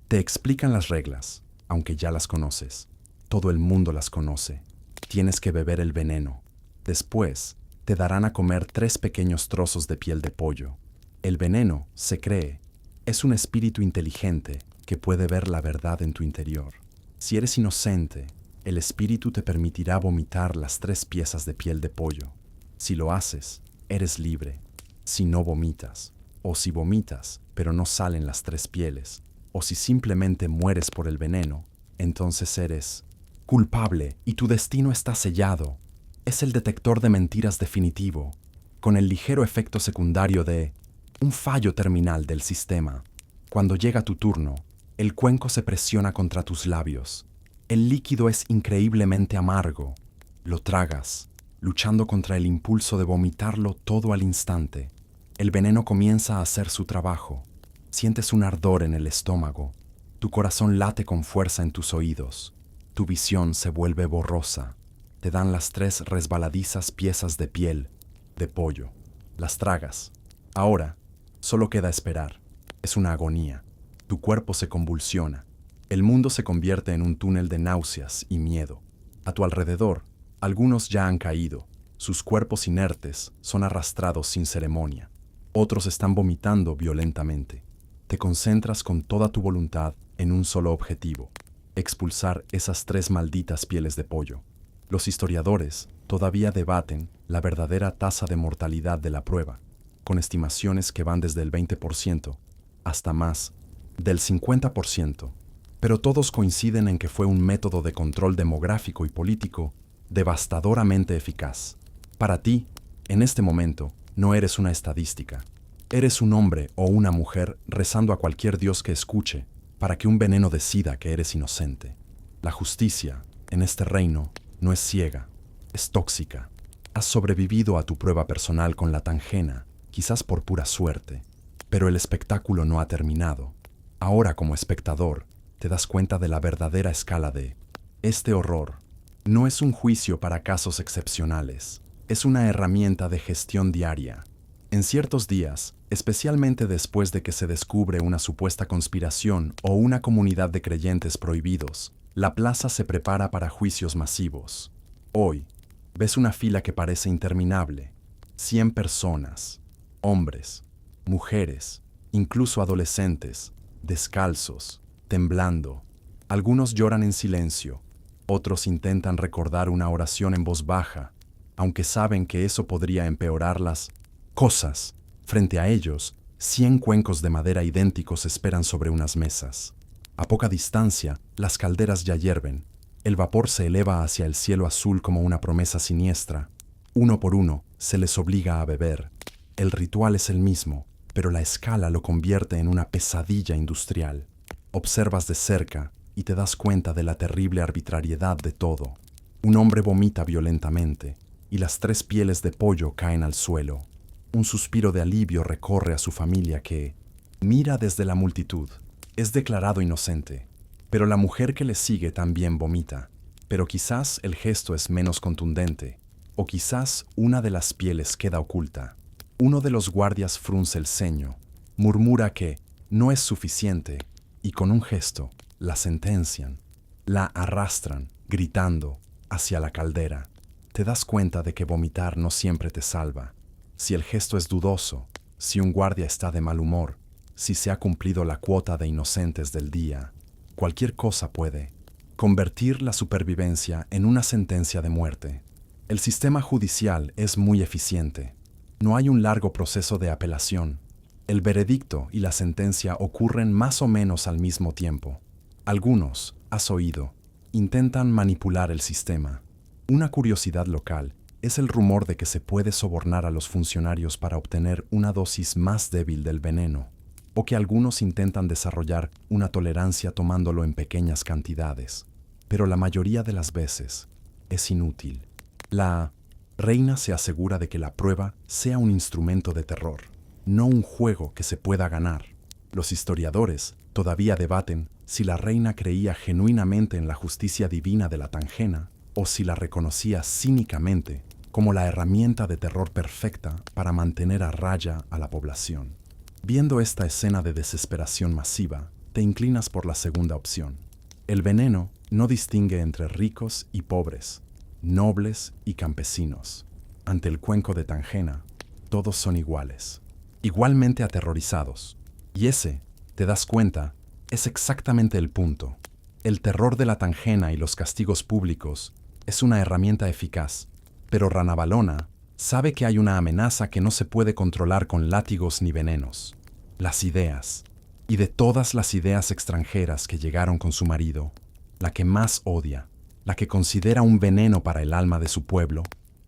Te explican las reglas, aunque ya las conoces. Todo el mundo las conoce. Tienes que beber el veneno. Después, te darán a comer 3 pequeños trozos de piel de pollo. El veneno, se cree, es un espíritu inteligente que puede ver la verdad en tu interior. Si eres inocente, el espíritu te permitirá vomitar las 3 piezas de piel de pollo. Si lo haces, eres libre. Si no vomitas, o si vomitas, pero no salen las 3 pieles, o si simplemente mueres por el veneno, entonces eres culpable y tu destino está sellado. Es el detector de mentiras definitivo, con el ligero efecto secundario de un fallo terminal del sistema. Cuando llega tu turno, el cuenco se presiona contra tus labios. El líquido es increíblemente amargo. Lo tragas, luchando contra el impulso de vomitarlo todo al instante. El veneno comienza a hacer su trabajo. Sientes un ardor en el estómago. Tu corazón late con fuerza en tus oídos. Tu visión se vuelve borrosa. Te dan las 3 resbaladizas piezas de piel de pollo. Las tragas. Ahora, solo queda esperar. Es una agonía. Tu cuerpo se convulsiona. El mundo se convierte en un túnel de náuseas y miedo. A tu alrededor, algunos ya han caído. Sus cuerpos inertes son arrastrados sin ceremonia. Otros están vomitando violentamente. Te concentras con toda tu voluntad en un solo objetivo: expulsar esas 3 malditas pieles de pollo. Los historiadores todavía debaten la verdadera tasa de mortalidad de la prueba, con estimaciones que van desde el 20% hasta más del 50%, pero todos coinciden en que fue un método de control demográfico y político devastadoramente eficaz. Para ti, en este momento, no eres una estadística. Eres un hombre o una mujer rezando a cualquier dios que escuche para que un veneno decida que eres inocente. La justicia, en este reino, no es ciega, es tóxica. Has sobrevivido a tu prueba personal con la tangena, quizás por pura suerte, pero el espectáculo no ha terminado. Ahora, como espectador, te das cuenta de la verdadera escala de este horror. No es un juicio para casos excepcionales, es una herramienta de gestión diaria. En ciertos días, especialmente después de que se descubre una supuesta conspiración o una comunidad de creyentes prohibidos, la plaza se prepara para juicios masivos. Hoy, ves una fila que parece interminable. 100 personas, hombres, mujeres, incluso adolescentes, descalzos, temblando. Algunos lloran en silencio, otros intentan recordar una oración en voz baja, aunque saben que eso podría empeorar las cosas. Frente a ellos, 100 cuencos de madera idénticos esperan sobre unas mesas. A poca distancia, las calderas ya hierven. El vapor se eleva hacia el cielo azul como una promesa siniestra. Uno por uno, se les obliga a beber. El ritual es el mismo, pero la escala lo convierte en una pesadilla industrial. Observas de cerca y te das cuenta de la terrible arbitrariedad de todo. Un hombre vomita violentamente y las 3 pieles de pollo caen al suelo. Un suspiro de alivio recorre a su familia que mira desde la multitud. Es declarado inocente, pero la mujer que le sigue también vomita. Pero quizás el gesto es menos contundente, o quizás una de las pieles queda oculta. Uno de los guardias frunce el ceño, murmura que no es suficiente, y con un gesto la sentencian. La arrastran, gritando, hacia la caldera. Te das cuenta de que vomitar no siempre te salva. Si el gesto es dudoso, si un guardia está de mal humor, si se ha cumplido la cuota de inocentes del día, cualquier cosa puede convertir la supervivencia en una sentencia de muerte. El sistema judicial es muy eficiente. No hay un largo proceso de apelación. El veredicto y la sentencia ocurren más o menos al mismo tiempo. Algunos, has oído, intentan manipular el sistema. Una curiosidad local es el rumor de que se puede sobornar a los funcionarios para obtener una dosis más débil del veneno, o que algunos intentan desarrollar una tolerancia tomándolo en pequeñas cantidades. Pero la mayoría de las veces es inútil. La reina se asegura de que la prueba sea un instrumento de terror, no un juego que se pueda ganar. Los historiadores todavía debaten si la reina creía genuinamente en la justicia divina de la Tangena o si la reconocía cínicamente como la herramienta de terror perfecta para mantener a raya a la población. Viendo esta escena de desesperación masiva, te inclinas por la segunda opción. El veneno no distingue entre ricos y pobres, nobles y campesinos. Ante el cuenco de Tangena, todos son iguales, igualmente aterrorizados. Y ese, te das cuenta, es exactamente el punto. El terror de la Tangena y los castigos públicos es una herramienta eficaz, pero Ranavalona sabe que hay una amenaza que no se puede controlar con látigos ni venenos: las ideas. Y de todas las ideas extranjeras que llegaron con su marido, la que más odia, la que considera un veneno para el alma de su pueblo,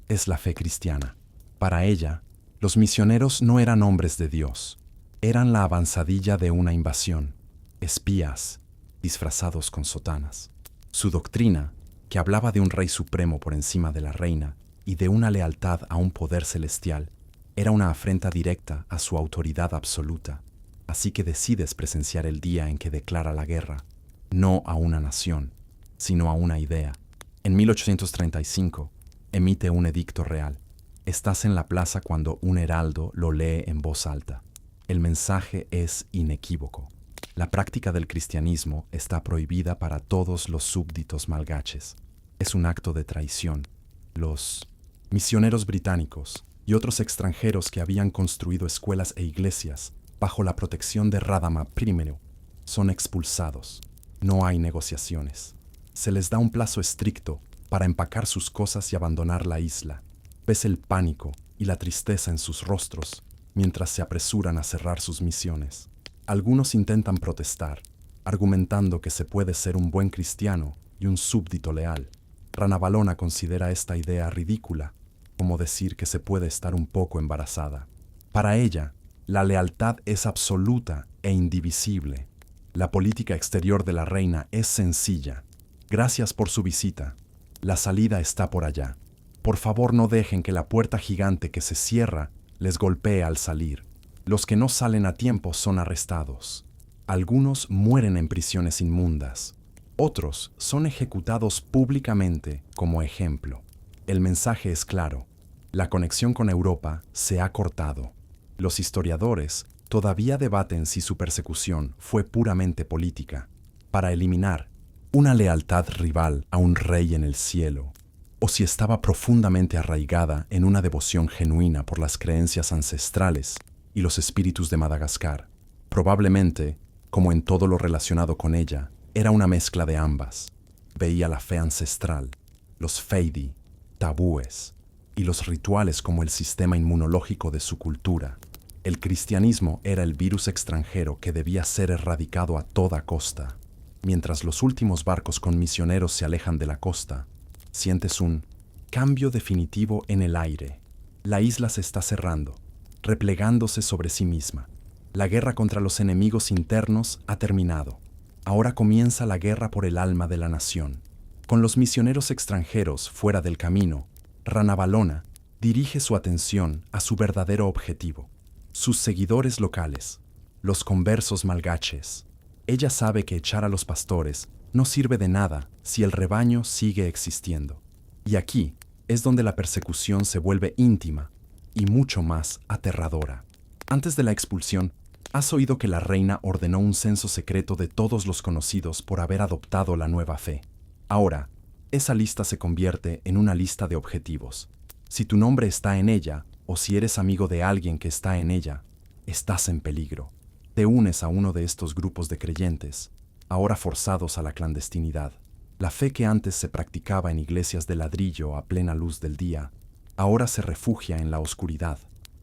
es la fe cristiana. Para ella, los misioneros no eran hombres de Dios, eran la avanzadilla de una invasión, espías disfrazados con sotanas. Su doctrina, que hablaba de un rey supremo por encima de la reina y de una lealtad a un poder celestial, era una afrenta directa a su autoridad absoluta. Así que decides presenciar el día en que declara la guerra, no a una nación, sino a una idea. En 1835, emite un edicto real. Estás en la plaza cuando un heraldo lo lee en voz alta. El mensaje es inequívoco. La práctica del cristianismo está prohibida para todos los súbditos malgaches. Es un acto de traición. Los misioneros británicos y otros extranjeros que habían construido escuelas e iglesias bajo la protección de Radama I son expulsados. No hay negociaciones. Se les da un plazo estricto para empacar sus cosas y abandonar la isla. Ves el pánico y la tristeza en sus rostros mientras se apresuran a cerrar sus misiones. Algunos intentan protestar, argumentando que se puede ser un buen cristiano y un súbdito leal. Ranavalona considera esta idea ridícula, como decir que se puede estar un poco embarazada. Para ella, la lealtad es absoluta e indivisible. La política exterior de la reina es sencilla. Gracias por su visita. La salida está por allá. Por favor, no dejen que la puerta gigante que se cierra les golpee al salir. Los que no salen a tiempo son arrestados. Algunos mueren en prisiones inmundas. Otros son ejecutados públicamente como ejemplo. El mensaje es claro. La conexión con Europa se ha cortado. Los historiadores todavía debaten si su persecución fue puramente política, para eliminar una lealtad rival a un rey en el cielo, o si estaba profundamente arraigada en una devoción genuina por las creencias ancestrales y los espíritus de Madagascar. Probablemente, como en todo lo relacionado con ella, era una mezcla de ambas. Veía la fe ancestral, los feidi, tabúes y los rituales como el sistema inmunológico de su cultura. El cristianismo era el virus extranjero que debía ser erradicado a toda costa. Mientras los últimos barcos con misioneros se alejan de la costa, sientes un cambio definitivo en el aire. La isla se está cerrando, replegándose sobre sí misma. La guerra contra los enemigos internos ha terminado. Ahora comienza la guerra por el alma de la nación. Con los misioneros extranjeros fuera del camino, Ranavalona dirige su atención a su verdadero objetivo: sus seguidores locales, los conversos malgaches. Ella sabe que echar a los pastores no sirve de nada si el rebaño sigue existiendo. Y aquí es donde la persecución se vuelve íntima y mucho más aterradora. Antes de la expulsión, has oído que la reina ordenó un censo secreto de todos los conocidos por haber adoptado la nueva fe. Ahora, esa lista se convierte en una lista de objetivos. Si tu nombre está en ella, o si eres amigo de alguien que está en ella, estás en peligro. Te unes a uno de estos grupos de creyentes, ahora forzados a la clandestinidad. La fe que antes se practicaba en iglesias de ladrillo a plena luz del día, ahora se refugia en la oscuridad.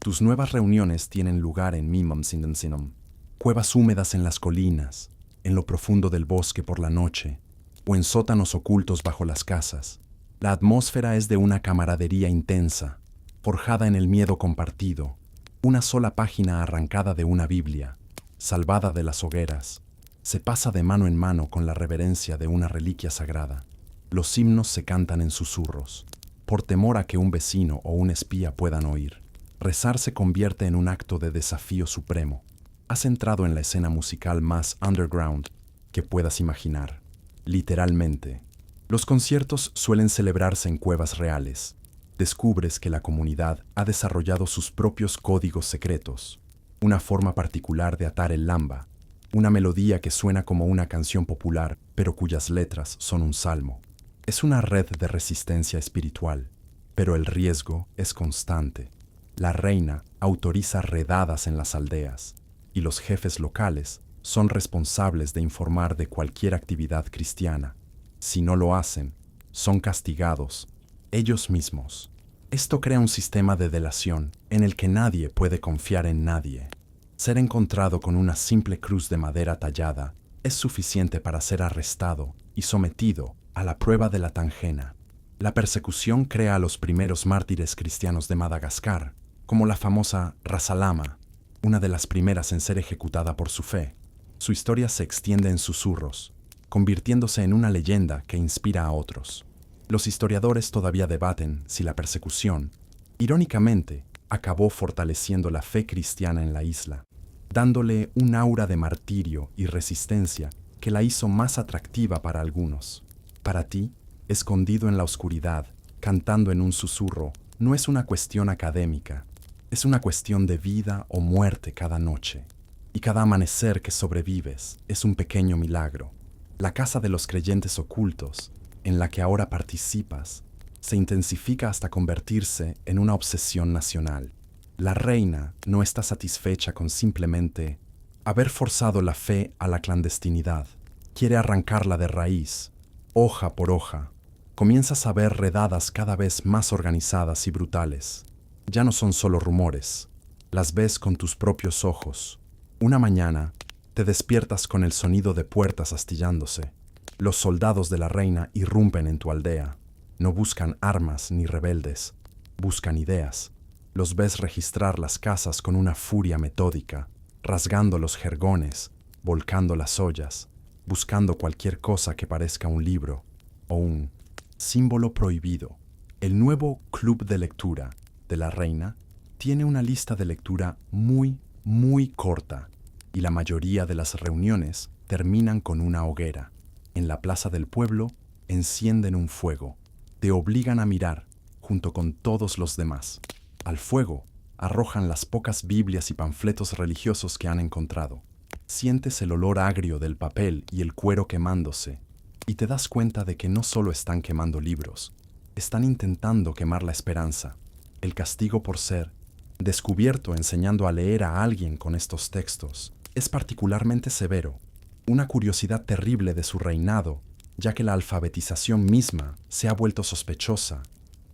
Tus nuevas reuniones tienen lugar en Mimamsindansinam, cuevas húmedas en las colinas, en lo profundo del bosque por la noche, o en sótanos ocultos bajo las casas. La atmósfera es de una camaradería intensa, forjada en el miedo compartido, una sola página arrancada de una Biblia, salvada de las hogueras, se pasa de mano en mano con la reverencia de una reliquia sagrada. Los himnos se cantan en susurros, por temor a que un vecino o un espía puedan oír. Rezar se convierte en un acto de desafío supremo. Has entrado en la escena musical más underground que puedas imaginar. Literalmente. Los conciertos suelen celebrarse en cuevas reales. Descubres que la comunidad ha desarrollado sus propios códigos secretos, una forma particular de atar el lamba, una melodía que suena como una canción popular, pero cuyas letras son un salmo. Es una red de resistencia espiritual, pero el riesgo es constante. La reina autoriza redadas en las aldeas, y los jefes locales son responsables de informar de cualquier actividad cristiana. Si no lo hacen, son castigados ellos mismos. Esto crea un sistema de delación en el que nadie puede confiar en nadie. Ser encontrado con una simple cruz de madera tallada es suficiente para ser arrestado y sometido a la prueba de la tangena. La persecución crea a los primeros mártires cristianos de Madagascar, como la famosa Rasalama, una de las primeras en ser ejecutada por su fe. Su historia se extiende en susurros, convirtiéndose en una leyenda que inspira a otros. Los historiadores todavía debaten si la persecución, irónicamente, acabó fortaleciendo la fe cristiana en la isla, dándole un aura de martirio y resistencia que la hizo más atractiva para algunos. Para ti, escondido en la oscuridad, cantando en un susurro, no es una cuestión académica, es una cuestión de vida o muerte cada noche. Y cada amanecer que sobrevives es un pequeño milagro. La casa de los creyentes ocultos, en la que ahora participas, se intensifica hasta convertirse en una obsesión nacional. La reina no está satisfecha con simplemente haber forzado la fe a la clandestinidad. Quiere arrancarla de raíz, hoja por hoja. Comienzas a ver redadas cada vez más organizadas y brutales. Ya no son solo rumores, las ves con tus propios ojos. Una mañana, te despiertas con el sonido de puertas astillándose. Los soldados de la reina irrumpen en tu aldea. No buscan armas ni rebeldes, buscan ideas. Los ves registrar las casas con una furia metódica, rasgando los jergones, volcando las ollas, buscando cualquier cosa que parezca un libro o un símbolo prohibido. El nuevo club de lectura de la reina tiene una lista de lectura muy corta, y la mayoría de las reuniones terminan con una hoguera. En la plaza del pueblo encienden un fuego. Te obligan a mirar, junto con todos los demás. Al fuego arrojan las pocas Biblias y panfletos religiosos que han encontrado. Sientes el olor agrio del papel y el cuero quemándose, y te das cuenta de que no solo están quemando libros, están intentando quemar la esperanza. El castigo por ser descubierto enseñando a leer a alguien con estos textos es particularmente severo, una curiosidad terrible de su reinado, ya que la alfabetización misma se ha vuelto sospechosa,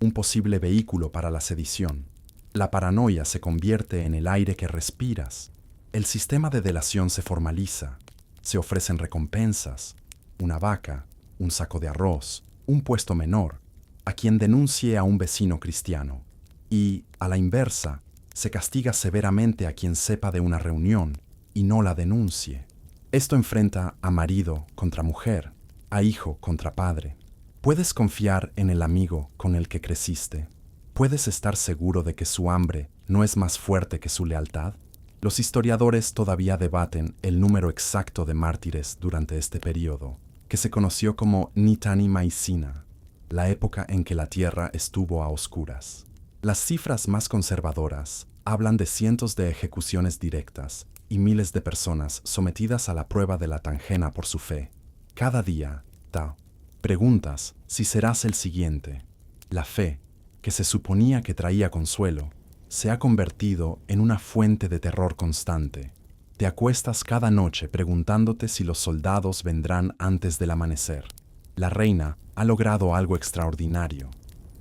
un posible vehículo para la sedición. La paranoia se convierte en el aire que respiras. El sistema de delación se formaliza, se ofrecen recompensas, una vaca, un saco de arroz, un puesto menor, a quien denuncie a un vecino cristiano. Y, a la inversa, se castiga severamente a quien sepa de una reunión y no la denuncie. Esto enfrenta a marido contra mujer, a hijo contra padre. ¿Puedes confiar en el amigo con el que creciste? ¿Puedes estar seguro de que su hambre no es más fuerte que su lealtad? Los historiadores todavía debaten el número exacto de mártires durante este periodo, que se conoció como Nitani Maisina, la época en que la tierra estuvo a oscuras. Las cifras más conservadoras hablan de cientos de ejecuciones directas y miles de personas sometidas a la prueba de la tangena por su fe. Cada día, preguntas si serás el siguiente. La fe, que se suponía que traía consuelo, se ha convertido en una fuente de terror constante. Te acuestas cada noche preguntándote si los soldados vendrán antes del amanecer. La reina ha logrado algo extraordinario.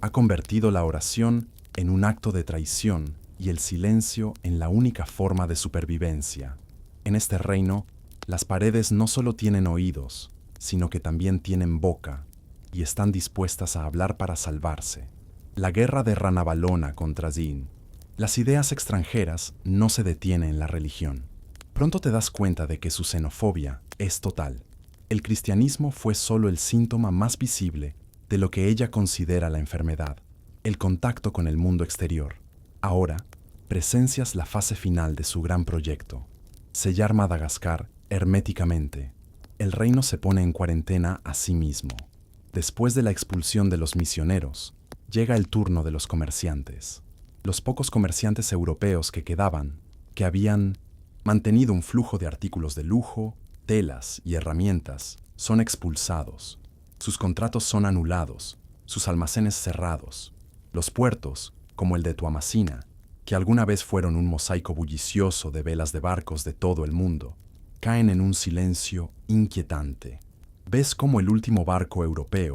Ha convertido la oración en un acto de traición y el silencio en la única forma de supervivencia. En este reino, las paredes no solo tienen oídos, sino que también tienen boca y están dispuestas a hablar para salvarse. La guerra de Ranavalona contra Zin. Las ideas extranjeras no se detienen en la religión. Pronto te das cuenta de que su xenofobia es total. El cristianismo fue solo el síntoma más visible de lo que ella considera la enfermedad, el contacto con el mundo exterior. Ahora, presencias la fase final de su gran proyecto: sellar Madagascar herméticamente. El reino se pone en cuarentena a sí mismo. Después de la expulsión de los misioneros, llega el turno de los comerciantes. Los pocos comerciantes europeos que quedaban, que habían mantenido un flujo de artículos de lujo, telas y herramientas, son expulsados. Sus contratos son anulados, sus almacenes cerrados. Los puertos, como el de Tuamasina, que alguna vez fueron un mosaico bullicioso de velas de barcos de todo el mundo, caen en un silencio inquietante. Ves cómo el último barco europeo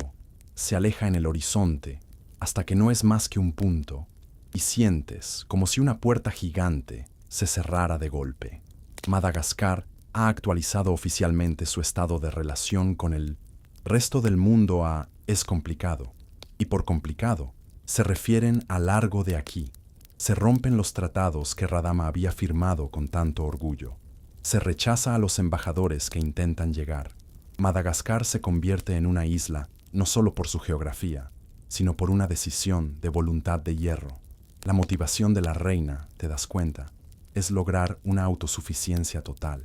se aleja en el horizonte hasta que no es más que un punto, y sientes como si una puerta gigante se cerrara de golpe. Madagascar ha actualizado oficialmente su estado de relación con el resto del mundo a es complicado, y por complicado se refieren a largo de aquí. Se rompen los tratados que Radama había firmado con tanto orgullo. Se rechaza a los embajadores que intentan llegar. Madagascar se convierte en una isla no solo por su geografía, sino por una decisión de voluntad de hierro. La motivación de la reina, te das cuenta, es lograr una autosuficiencia total,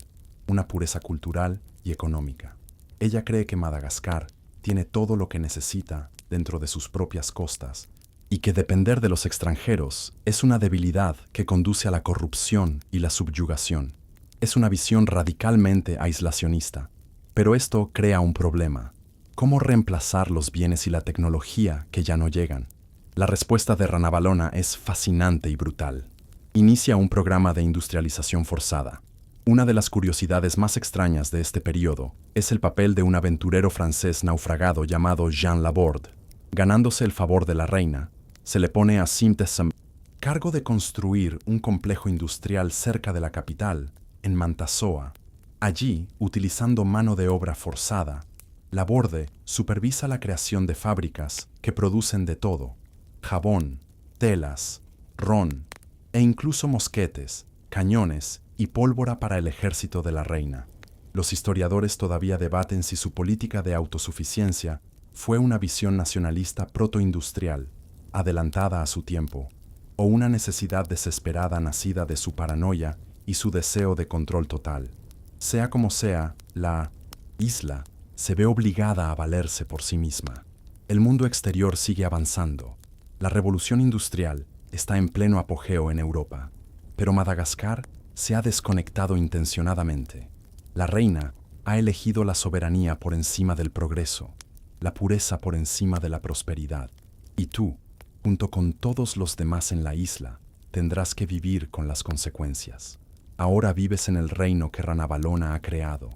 una pureza cultural y económica. Ella cree que Madagascar tiene todo lo que necesita dentro de sus propias costas y que depender de los extranjeros es una debilidad que conduce a la corrupción y la subyugación. Es una visión radicalmente aislacionista, pero esto crea un problema. ¿Cómo reemplazar los bienes y la tecnología que ya no llegan? La respuesta de Ranavalona es fascinante y brutal. Inicia un programa de industrialización forzada. Una de las curiosidades más extrañas de este periodo es el papel de un aventurero francés naufragado llamado Jean Laborde. Ganándose el favor de la reina, se le pone a Simtesam cargo de construir un complejo industrial cerca de la capital, en Mantassoa. Allí, utilizando mano de obra forzada, Laborde supervisa la creación de fábricas que producen de todo: jabón, telas, ron e incluso mosquetes, cañones y pólvora para el ejército de la reina. Los historiadores todavía debaten si su política de autosuficiencia fue una visión nacionalista protoindustrial, adelantada a su tiempo, o una necesidad desesperada nacida de su paranoia y su deseo de control total. Sea como sea, la isla se ve obligada a valerse por sí misma. El mundo exterior sigue avanzando. La revolución industrial está en pleno apogeo en Europa, pero Madagascar se ha desconectado intencionadamente. La reina ha elegido la soberanía por encima del progreso, la pureza por encima de la prosperidad. Y tú, junto con todos los demás en la isla, tendrás que vivir con las consecuencias. Ahora vives en el reino que Ranavalona ha creado,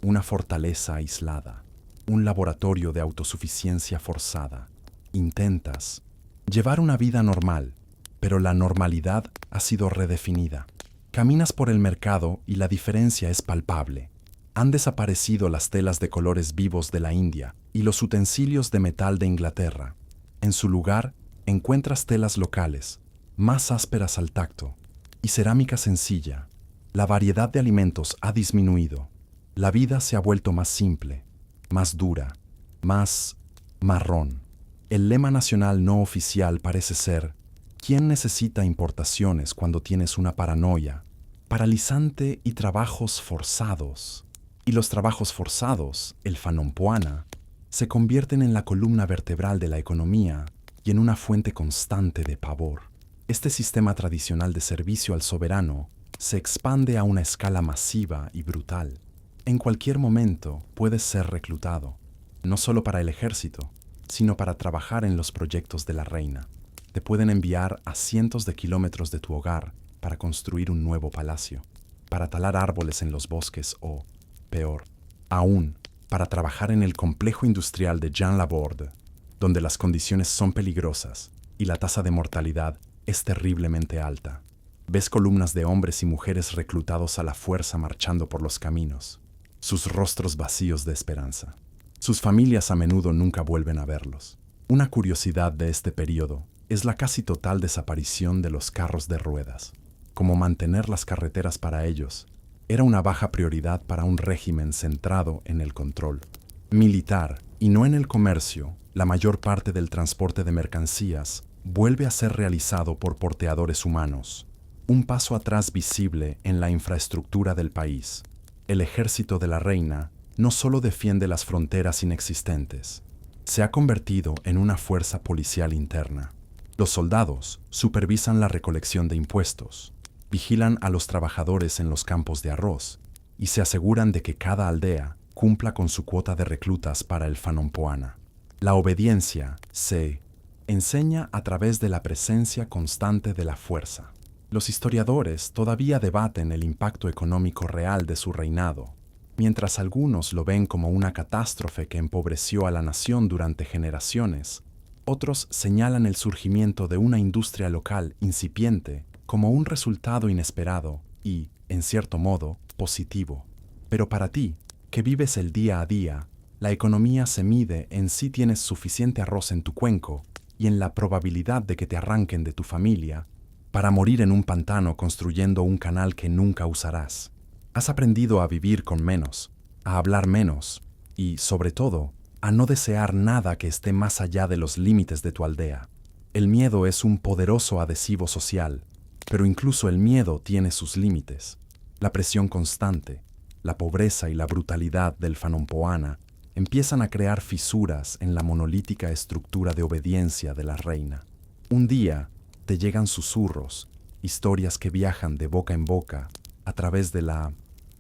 una fortaleza aislada, un laboratorio de autosuficiencia forzada. Intentas llevar una vida normal, pero la normalidad ha sido redefinida. Caminas por el mercado y la diferencia es palpable. Han desaparecido las telas de colores vivos de la India y los utensilios de metal de Inglaterra. En su lugar, encuentras telas locales, más ásperas al tacto, y cerámica sencilla. La variedad de alimentos ha disminuido. La vida se ha vuelto más simple, más dura, más marrón. El lema nacional no oficial parece ser: ¿quién necesita importaciones cuando tienes una paranoia paralizante y trabajos forzados? Y los trabajos forzados, el fanompoana, se convierten en la columna vertebral de la economía y en una fuente constante de pavor. Este sistema tradicional de servicio al soberano se expande a una escala masiva y brutal. En cualquier momento puedes ser reclutado, no solo para el ejército, sino para trabajar en los proyectos de la reina. Te pueden enviar a cientos de kilómetros de tu hogar para construir un nuevo palacio, para talar árboles en los bosques o, peor aún, para trabajar en el complejo industrial de Jean Laborde, donde las condiciones son peligrosas y la tasa de mortalidad es terriblemente alta. Ves columnas de hombres y mujeres reclutados a la fuerza marchando por los caminos, sus rostros vacíos de esperanza. Sus familias a menudo nunca vuelven a verlos. Una curiosidad de este período es la casi total desaparición de los carros de ruedas. Como mantener las carreteras para ellos era una baja prioridad para un régimen centrado en el control militar y no en el comercio. La mayor parte del transporte de mercancías vuelve a ser realizado por porteadores humanos, un paso atrás visible en la infraestructura del país. El ejército de la reina no solo defiende las fronteras inexistentes, se ha convertido en una fuerza policial interna. Los soldados supervisan la recolección de impuestos, vigilan a los trabajadores en los campos de arroz y se aseguran de que cada aldea cumpla con su cuota de reclutas para el Phnom Poana. La obediencia se enseña a través de la presencia constante de la fuerza. Los historiadores todavía debaten el impacto económico real de su reinado. Mientras algunos lo ven como una catástrofe que empobreció a la nación durante generaciones, otros señalan el surgimiento de una industria local incipiente como un resultado inesperado y, en cierto modo, positivo. Pero para ti, que vives el día a día, la economía se mide en si tienes suficiente arroz en tu cuenco y en la probabilidad de que te arranquen de tu familia para morir en un pantano construyendo un canal que nunca usarás. Has aprendido a vivir con menos, a hablar menos y, sobre todo, a no desear nada que esté más allá de los límites de tu aldea. El miedo es un poderoso adhesivo social, pero incluso el miedo tiene sus límites. La presión constante, la pobreza y la brutalidad del Phnom Poana empiezan a crear fisuras en la monolítica estructura de obediencia de la reina. Un día te llegan susurros, historias que viajan de boca en boca a través de la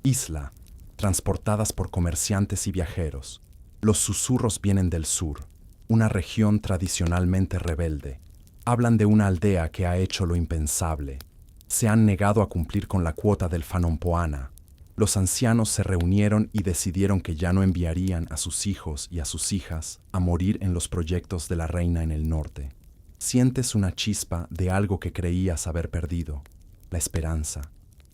isla, transportadas por comerciantes y viajeros. Los susurros vienen del sur, una región tradicionalmente rebelde. Hablan de una aldea que ha hecho lo impensable. Se han negado a cumplir con la cuota del Phnom Poana. Los ancianos se reunieron y decidieron que ya no enviarían a sus hijos y a sus hijas a morir en los proyectos de la reina en el norte. Sientes una chispa de algo que creías haber perdido, la esperanza.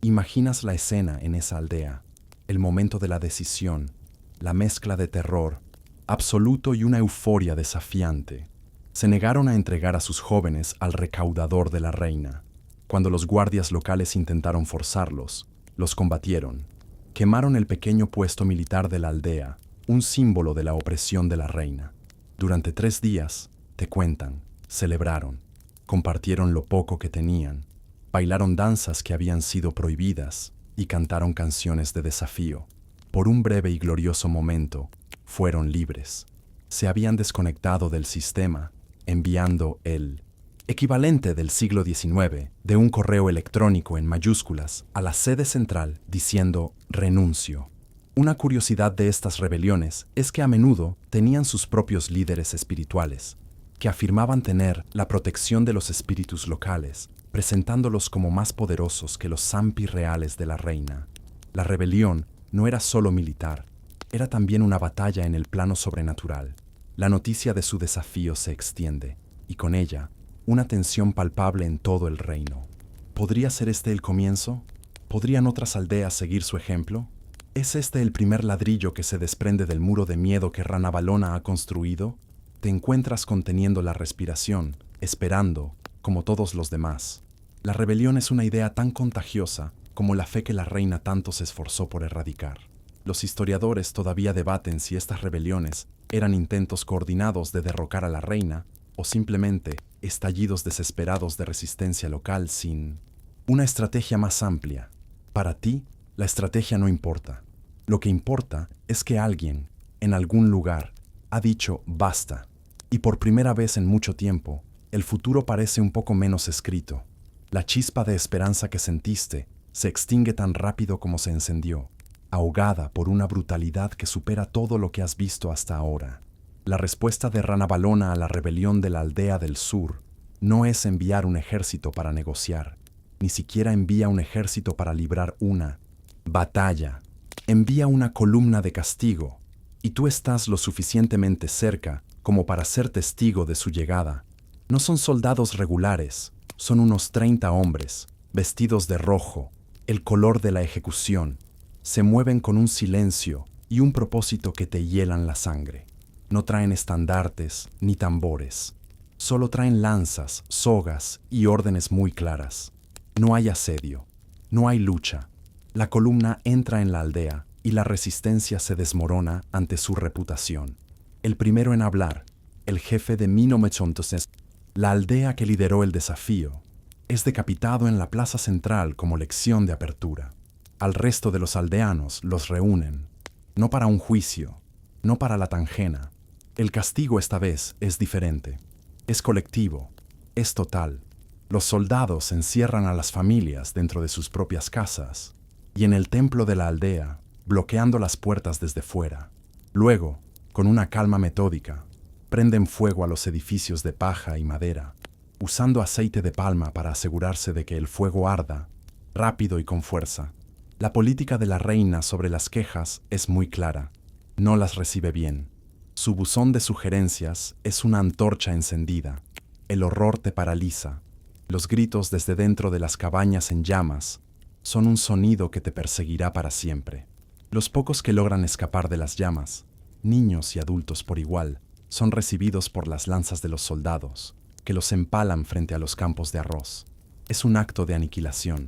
Imaginas la escena en esa aldea, el momento de la decisión, la mezcla de terror absoluto y una euforia desafiante. Se negaron a entregar a sus jóvenes al recaudador de la reina. Cuando los guardias locales intentaron forzarlos, los combatieron. Quemaron el pequeño puesto militar de la aldea, un símbolo de la opresión de la reina. Durante 3 días, te cuentan, celebraron, compartieron lo poco que tenían, bailaron danzas que habían sido prohibidas y cantaron canciones de desafío. Por un breve y glorioso momento, fueron libres. Se habían desconectado del sistema, enviando el equivalente del siglo XIX de un correo electrónico en mayúsculas a la sede central diciendo renuncio. Una curiosidad de estas rebeliones es que a menudo tenían sus propios líderes espirituales, que afirmaban tener la protección de los espíritus locales, presentándolos como más poderosos que los Sampi reales de la reina. La rebelión no era solo militar, era también una batalla en el plano sobrenatural. La noticia de su desafío se extiende, y con ella, una tensión palpable en todo el reino. ¿Podría ser este el comienzo? ¿Podrían otras aldeas seguir su ejemplo? ¿Es este el primer ladrillo que se desprende del muro de miedo que Ranavalona ha construido? Te encuentras conteniendo la respiración, esperando, como todos los demás. La rebelión es una idea tan contagiosa como la fe que la reina tanto se esforzó por erradicar. Los historiadores todavía debaten si estas rebeliones eran intentos coordinados de derrocar a la reina o simplemente estallidos desesperados de resistencia local sin una estrategia más amplia. Para ti, la estrategia no importa. Lo que importa es que alguien, en algún lugar, ha dicho basta. Y por primera vez en mucho tiempo, el futuro parece un poco menos escrito. La chispa de esperanza que sentiste se extingue tan rápido como se encendió, ahogada por una brutalidad que supera todo lo que has visto hasta ahora. La respuesta de Ranavalona a la rebelión de la aldea del sur no es enviar un ejército para negociar, ni siquiera envía un ejército para librar una batalla. Envía una columna de castigo, y tú estás lo suficientemente cerca como para ser testigo de su llegada. No son soldados regulares, son unos 30 hombres, vestidos de rojo, el color de la ejecución, se mueven con un silencio y un propósito que te hielan la sangre. No traen estandartes ni tambores, solo traen lanzas, sogas y órdenes muy claras. No hay asedio, no hay lucha. La columna entra en la aldea y la resistencia se desmorona ante su reputación. El primero en hablar, el jefe de Minometzontes, la aldea que lideró el desafío, es decapitado en la plaza central como lección de apertura. Al resto de los aldeanos los reúnen, no para un juicio, no para la tangena. El castigo esta vez es diferente. Es colectivo, es total. Los soldados encierran a las familias dentro de sus propias casas y en el templo de la aldea, bloqueando las puertas desde fuera. Luego, con una calma metódica, prenden fuego a los edificios de paja y madera, usando aceite de palma para asegurarse de que el fuego arda, rápido y con fuerza. La política de la reina sobre las quejas es muy clara. No las recibe bien. Su buzón de sugerencias es una antorcha encendida. El horror te paraliza. Los gritos desde dentro de las cabañas en llamas son un sonido que te perseguirá para siempre. Los pocos que logran escapar de las llamas, niños y adultos por igual, son recibidos por las lanzas de los soldados, que los empalan frente a los campos de arroz. Es un acto de aniquilación,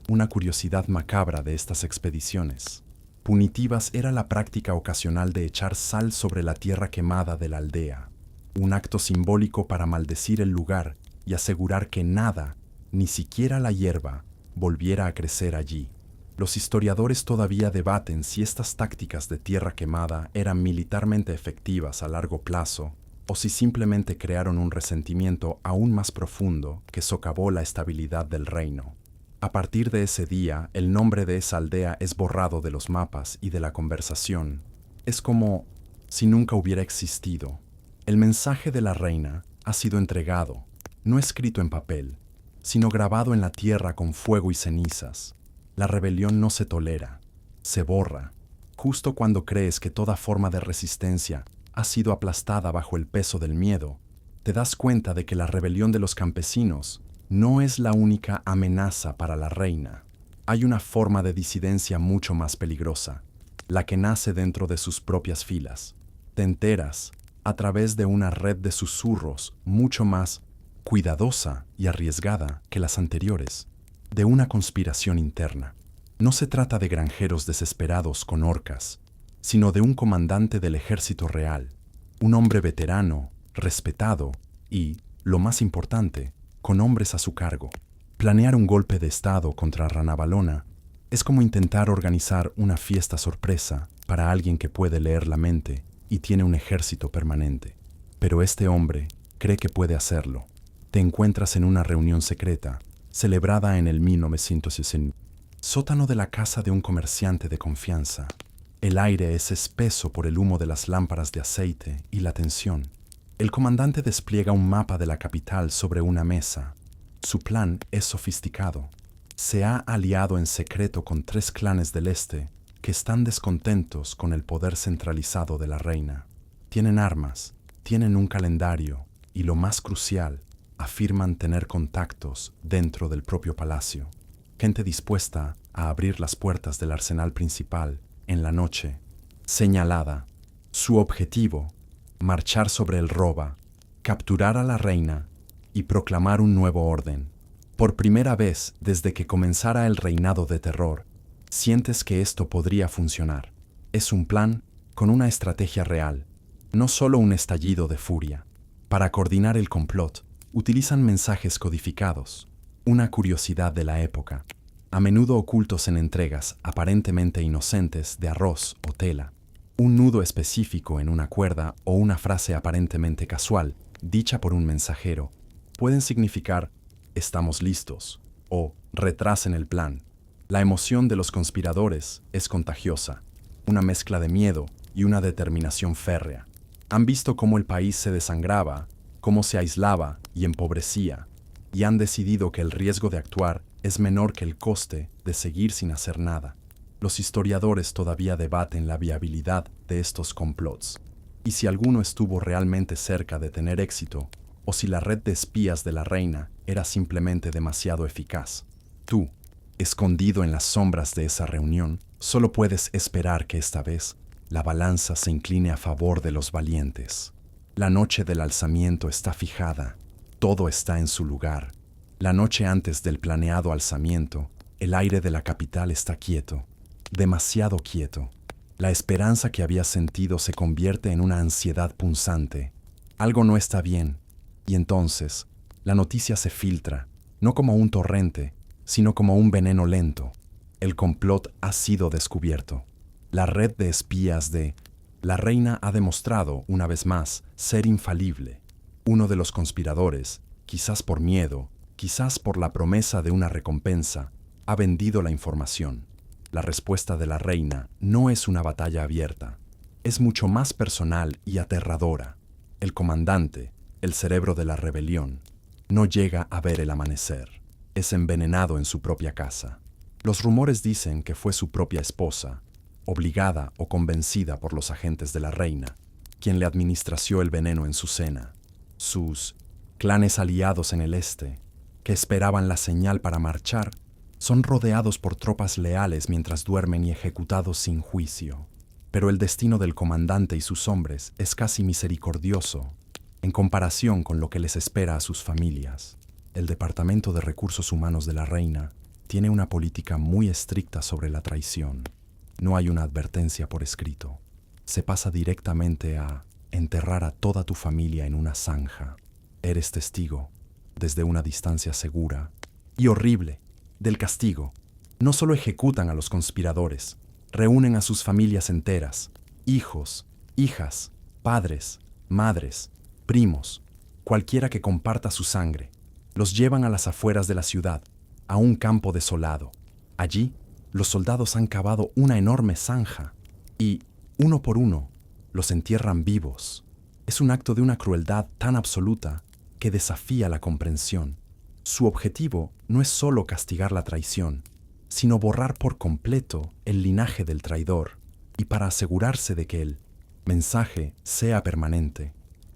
una curiosidad macabra de estas expediciones. Punitivas era la práctica ocasional de echar sal sobre la tierra quemada de la aldea, un acto simbólico para maldecir el lugar y asegurar que nada, ni siquiera la hierba, volviera a crecer allí. Los historiadores todavía debaten si estas tácticas de tierra quemada eran militarmente efectivas a largo plazo o si simplemente crearon un resentimiento aún más profundo que socavó la estabilidad del reino. A partir de ese día, el nombre de esa aldea es borrado de los mapas y de la conversación. Es como si nunca hubiera existido. El mensaje de la reina ha sido entregado, no escrito en papel, sino grabado en la tierra con fuego y cenizas. La rebelión no se tolera, se borra. Justo cuando crees que toda forma de resistencia ha sido aplastada bajo el peso del miedo, te das cuenta de que la rebelión de los campesinos no es la única amenaza para la reina. Hay una forma de disidencia mucho más peligrosa, la que nace dentro de sus propias filas. Te enteras, a través de una red de susurros mucho más cuidadosa y arriesgada que las anteriores, de una conspiración interna. No se trata de granjeros desesperados con orcas, sino de un comandante del ejército real, un hombre veterano, respetado y, lo más importante, con hombres a su cargo. Planear un golpe de estado contra Ranavalona es como intentar organizar una fiesta sorpresa para alguien que puede leer la mente y tiene un ejército permanente. Pero este hombre cree que puede hacerlo. Te encuentras en una reunión secreta, celebrada en el 1960, sótano de la casa de un comerciante de confianza. El aire es espeso por el humo de las lámparas de aceite y la tensión. El comandante despliega un mapa de la capital sobre una mesa. Su plan es sofisticado. Se ha aliado en secreto con 3 clanes del este que están descontentos con el poder centralizado de la reina. Tienen armas, tienen un calendario y, lo más crucial, afirman tener contactos dentro del propio palacio. Gente dispuesta a abrir las puertas del arsenal principal en la noche señalada. Su objetivo: marchar sobre el Roba, capturar a la reina y proclamar un nuevo orden. Por primera vez desde que comenzara el reinado de terror, sientes que esto podría funcionar. Es un plan con una estrategia real, no solo un estallido de furia. Para coordinar el complot, utilizan mensajes codificados, una curiosidad de la época, a menudo ocultos en entregas aparentemente inocentes de arroz o tela. Un nudo específico en una cuerda o una frase aparentemente casual, dicha por un mensajero, pueden significar «estamos listos» o «retrasen el plan». La emoción de los conspiradores es contagiosa, una mezcla de miedo y una determinación férrea. Han visto cómo el país se desangraba, cómo se aislaba y empobrecía, y han decidido que el riesgo de actuar es menor que el coste de seguir sin hacer nada. Los historiadores todavía debaten la viabilidad de estos complots, y si alguno estuvo realmente cerca de tener éxito, o si la red de espías de la reina era simplemente demasiado eficaz. Tú, escondido en las sombras de esa reunión, solo puedes esperar que esta vez la balanza se incline a favor de los valientes. La noche del alzamiento está fijada, todo está en su lugar. La noche antes del planeado alzamiento, el aire de la capital está quieto, demasiado quieto. La esperanza que había sentido se convierte en una ansiedad punzante. Algo no está bien, y entonces la noticia se filtra, no como un torrente, sino como un veneno lento. El complot ha sido descubierto. La red de espías de la reina ha demostrado, una vez más, ser infalible. Uno de los conspiradores, quizás por miedo, quizás por la promesa de una recompensa, ha vendido la información. La respuesta de la reina no es una batalla abierta, es mucho más personal y aterradora. El comandante, el cerebro de la rebelión, no llega a ver el amanecer. Es envenenado en su propia casa. Los rumores dicen que fue su propia esposa, obligada o convencida por los agentes de la reina, quien le administració el veneno en su cena. Sus clanes aliados en el este, que esperaban la señal para marchar, son rodeados por tropas leales mientras duermen y ejecutados sin juicio. Pero el destino del comandante y sus hombres es casi misericordioso en comparación con lo que les espera a sus familias. El Departamento de Recursos Humanos de la Reina tiene una política muy estricta sobre la traición. No hay una advertencia por escrito. Se pasa directamente a enterrar a toda tu familia en una zanja. Eres testigo, desde una distancia segura y horrible, del castigo. No solo ejecutan a los conspiradores, reúnen a sus familias enteras, hijos, hijas, padres, madres, primos, cualquiera que comparta su sangre. Los llevan a las afueras de la ciudad, a un campo desolado. Allí, los soldados han cavado una enorme zanja y, uno por uno, los entierran vivos. Es un acto de una crueldad tan absoluta que desafía la comprensión. Su objetivo no es solo castigar la traición, sino borrar por completo el linaje del traidor, y para asegurarse de que el mensaje sea permanente.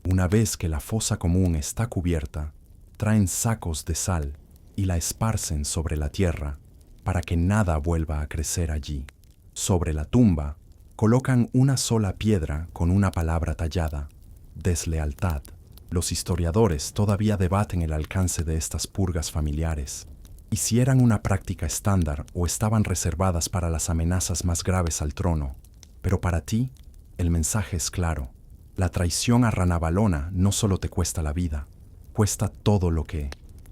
Una vez que la fosa común está cubierta, traen sacos de sal y la esparcen sobre la tierra para que nada vuelva a crecer allí. Sobre la tumba, colocan una sola piedra con una palabra tallada: deslealtad. Los historiadores todavía debaten el alcance de estas purgas familiares, y si eran una práctica estándar o estaban reservadas para las amenazas más graves al trono. Pero para ti, el mensaje es claro. La traición a Ranavalona no solo te cuesta la vida, cuesta todo lo que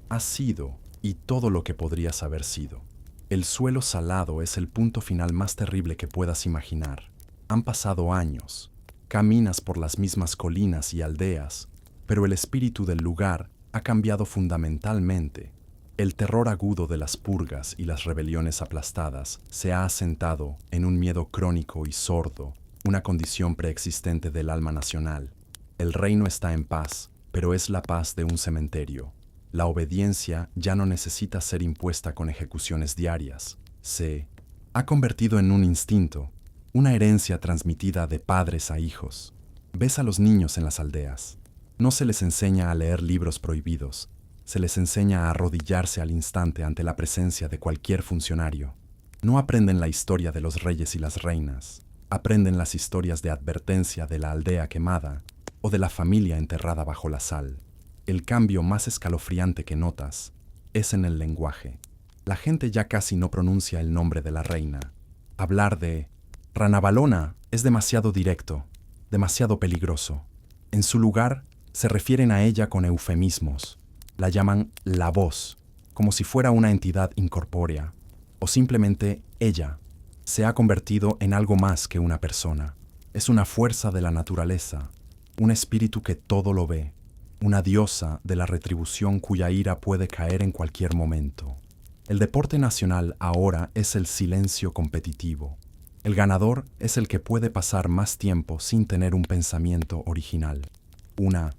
has sido y todo lo que podrías haber sido. El suelo salado es el punto final más terrible que puedas imaginar. Han pasado años, caminas por las mismas colinas y aldeas, pero el espíritu del lugar ha cambiado fundamentalmente. El terror agudo de las purgas y las rebeliones aplastadas se ha asentado en un miedo crónico y sordo, una condición preexistente del alma nacional. El reino está en paz, pero es la paz de un cementerio. La obediencia ya no necesita ser impuesta con ejecuciones diarias. Se ha convertido en un instinto, una herencia transmitida de padres a hijos. Ves a los niños en las aldeas. No se les enseña a leer libros prohibidos, se les enseña a arrodillarse al instante ante la presencia de cualquier funcionario. No aprenden la historia de los reyes y las reinas, aprenden las historias de advertencia de la aldea quemada o de la familia enterrada bajo la sal. El cambio más escalofriante que notas es en el lenguaje. La gente ya casi no pronuncia el nombre de la reina. Hablar de Ranavalona es demasiado directo, demasiado peligroso. En su lugar, se refieren a ella con eufemismos. La llaman la voz, como si fuera una entidad incorpórea, o simplemente ella. Se ha convertido en algo más que una persona. Es una fuerza de la naturaleza, un espíritu que todo lo ve, una diosa de la retribución cuya ira puede caer en cualquier momento. El deporte nacional ahora es el silencio competitivo. El ganador es el que puede pasar más tiempo sin tener un pensamiento original. Una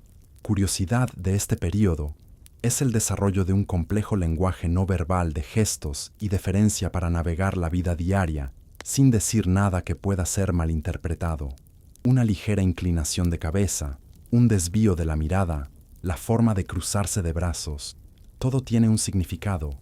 curiosidad de este período es el desarrollo de un complejo lenguaje no verbal de gestos y deferencia para navegar la vida diaria sin decir nada que pueda ser malinterpretado. Una ligera inclinación de cabeza, un desvío de la mirada, la forma de cruzarse de brazos, todo tiene un significado.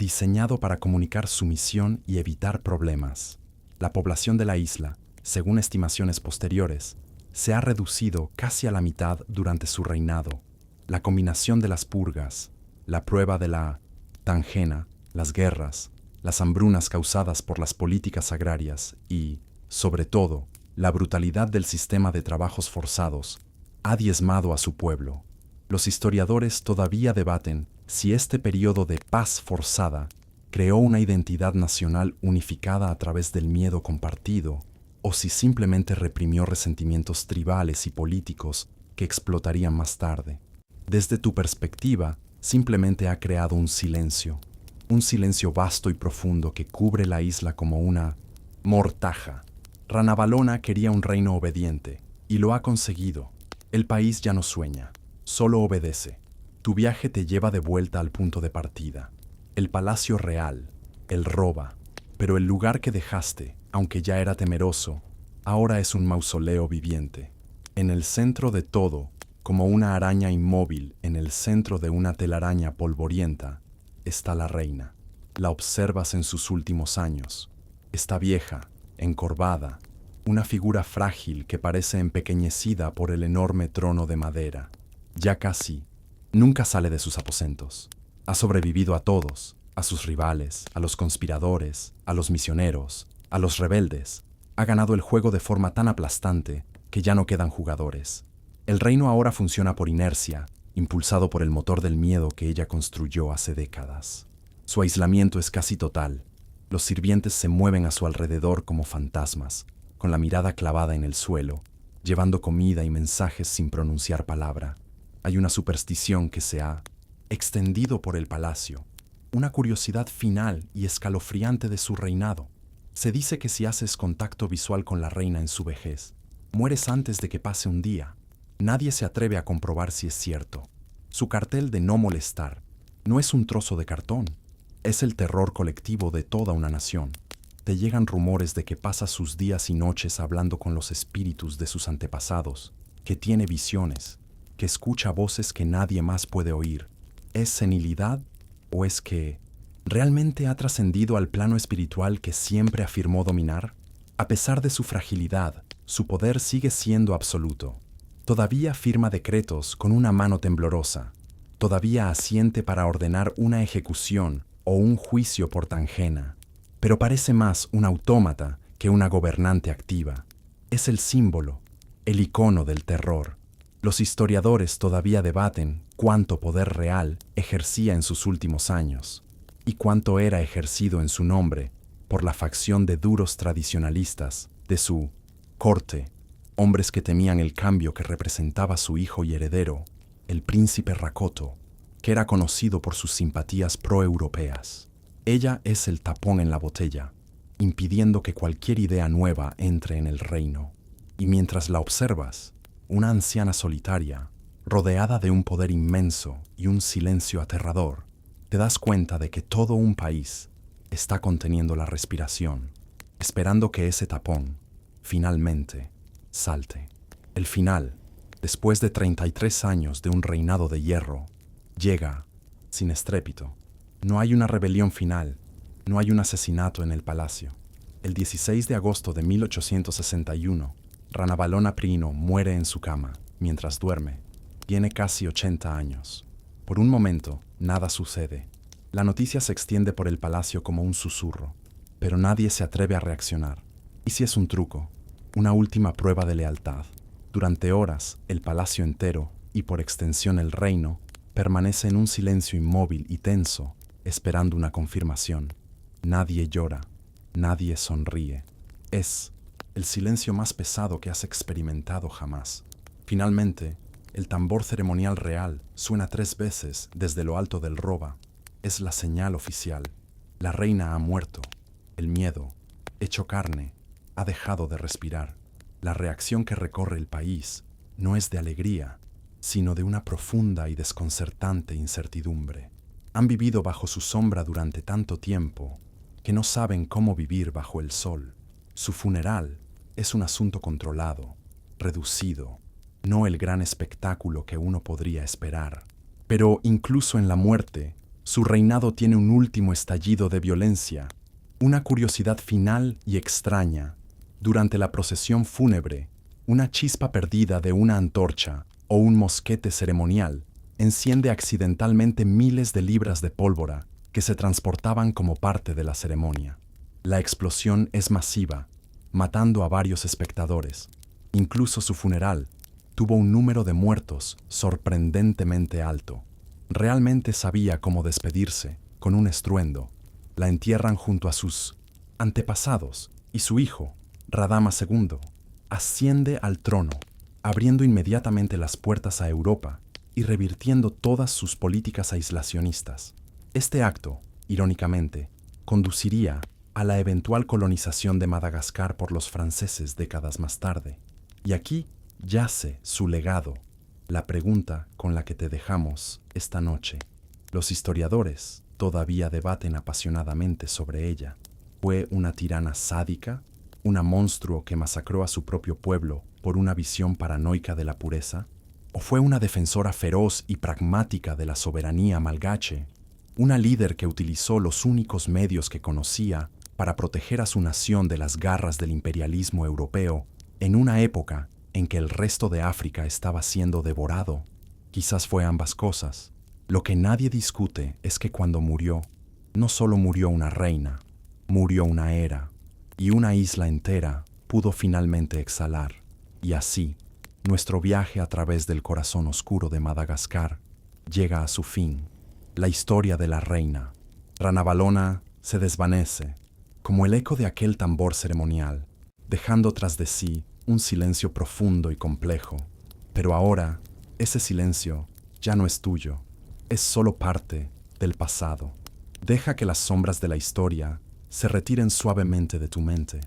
diseñado para comunicar su misión y evitar problemas. La población de la isla, según estimaciones posteriores, se ha reducido casi a la mitad durante su reinado. La combinación de las purgas, la prueba de la tangena, las guerras, las hambrunas causadas por las políticas agrarias y, sobre todo, la brutalidad del sistema de trabajos forzados, ha diezmado a su pueblo. Los historiadores todavía debaten si este periodo de paz forzada creó una identidad nacional unificada a través del miedo compartido, o si simplemente reprimió resentimientos tribales y políticos que explotarían más tarde. Desde tu perspectiva, simplemente ha creado un silencio vasto y profundo que cubre la isla como una mortaja. Ranavalona quería un reino obediente, y lo ha conseguido. El país ya no sueña, solo obedece. Tu viaje te lleva de vuelta al punto de partida. El palacio real, el Roba, pero el lugar que dejaste, aunque ya era temeroso, ahora es un mausoleo viviente. En el centro de todo, como una araña inmóvil en el centro de una telaraña polvorienta, está la reina. La observas en sus últimos años. Está vieja, encorvada, una figura frágil que parece empequeñecida por el enorme trono de madera. Ya casi, nunca sale de sus aposentos. Ha sobrevivido a todos, a sus rivales, a los conspiradores, a los misioneros, a los rebeldes. Ha ganado el juego de forma tan aplastante que ya no quedan jugadores. El reino ahora funciona por inercia, impulsado por el motor del miedo que ella construyó hace décadas. Su aislamiento es casi total. Los sirvientes se mueven a su alrededor como fantasmas, con la mirada clavada en el suelo, llevando comida y mensajes sin pronunciar palabra. Hay una superstición que se ha extendido por el palacio, una curiosidad final y escalofriante de su reinado. Se dice que si haces contacto visual con la reina en su vejez, mueres antes de que pase un día. Nadie se atreve a comprobar si es cierto. Su cartel de no molestar no es un trozo de cartón, es el terror colectivo de toda una nación. Te llegan rumores de que pasa sus días y noches hablando con los espíritus de sus antepasados, que tiene visiones, que escucha voces que nadie más puede oír. ¿Es senilidad o es que realmente ha trascendido al plano espiritual que siempre afirmó dominar? A pesar de su fragilidad, su poder sigue siendo absoluto. Todavía firma decretos con una mano temblorosa. Todavía asiente para ordenar una ejecución o un juicio por tangena. Pero parece más un autómata que una gobernante activa. Es el símbolo, el icono del terror. Los historiadores todavía debaten cuánto poder real ejercía en sus últimos años y cuánto era ejercido en su nombre por la facción de duros tradicionalistas de su corte, hombres que temían el cambio que representaba su hijo y heredero, el príncipe Rakoto, que era conocido por sus simpatías pro-europeas. Ella es el tapón en la botella, impidiendo que cualquier idea nueva entre en el reino. Y mientras la observas, una anciana solitaria, rodeada de un poder inmenso y un silencio aterrador, te das cuenta de que todo un país está conteniendo la respiración, esperando que ese tapón, finalmente, salte. El final, después de 33 años de un reinado de hierro, llega sin estrépito. No hay una rebelión final, no hay un asesinato en el palacio. El 16 de agosto de 1861, Ranavalona Priino muere en su cama, mientras duerme. Tiene casi 80 años. Por un momento, nada sucede. La noticia se extiende por el palacio como un susurro, pero nadie se atreve a reaccionar. ¿Y si es un truco? Una última prueba de lealtad. Durante horas, el palacio entero, y por extensión el reino, permanece en un silencio inmóvil y tenso, esperando una confirmación. Nadie llora, nadie sonríe. Es el silencio más pesado que has experimentado jamás. Finalmente, el tambor ceremonial real suena 3 veces desde lo alto del Roba. Es la señal oficial. La reina ha muerto. El miedo, hecho carne, ha dejado de respirar. La reacción que recorre el país no es de alegría, sino de una profunda y desconcertante incertidumbre. Han vivido bajo su sombra durante tanto tiempo que no saben cómo vivir bajo el sol. Su funeral es un asunto controlado, reducido, no el gran espectáculo que uno podría esperar. Pero incluso en la muerte, Su reinado tiene un último estallido de violencia, una curiosidad final y extraña. Durante la procesión fúnebre, una chispa perdida de una antorcha o un mosquete ceremonial enciende accidentalmente miles de libras de pólvora que se transportaban como parte de la ceremonia. La explosión es masiva, matando a varios espectadores. Incluso su funeral tuvo un número de muertos sorprendentemente alto. Realmente sabía cómo despedirse, con un estruendo. La entierran junto a sus antepasados y su hijo, Radama II, asciende al trono, abriendo inmediatamente las puertas a Europa y revirtiendo todas sus políticas aislacionistas. Este acto, irónicamente, conduciría a la eventual colonización de Madagascar por los franceses décadas más tarde. Y aquí yace su legado, la pregunta con la que te dejamos esta noche. Los historiadores todavía debaten apasionadamente sobre ella. ¿Fue una tirana sádica? ¿Una monstruo que masacró a su propio pueblo por una visión paranoica de la pureza? ¿O fue una defensora feroz y pragmática de la soberanía malgache? Una líder que utilizó los únicos medios que conocía para proteger a su nación de las garras del imperialismo europeo en una época en que el resto de África estaba siendo devorado. Quizás fue ambas cosas. Lo que nadie discute es que cuando murió, no solo murió una reina, murió una era, y una isla entera pudo finalmente exhalar. Y así, nuestro viaje a través del corazón oscuro de Madagascar llega a su fin. La historia de la reina Ranavalona se desvanece, como el eco de aquel tambor ceremonial, dejando tras de sí un silencio profundo y complejo. Pero ahora, ese silencio ya no es tuyo, es solo parte del pasado. Deja que las sombras de la historia se retiren suavemente de tu mente,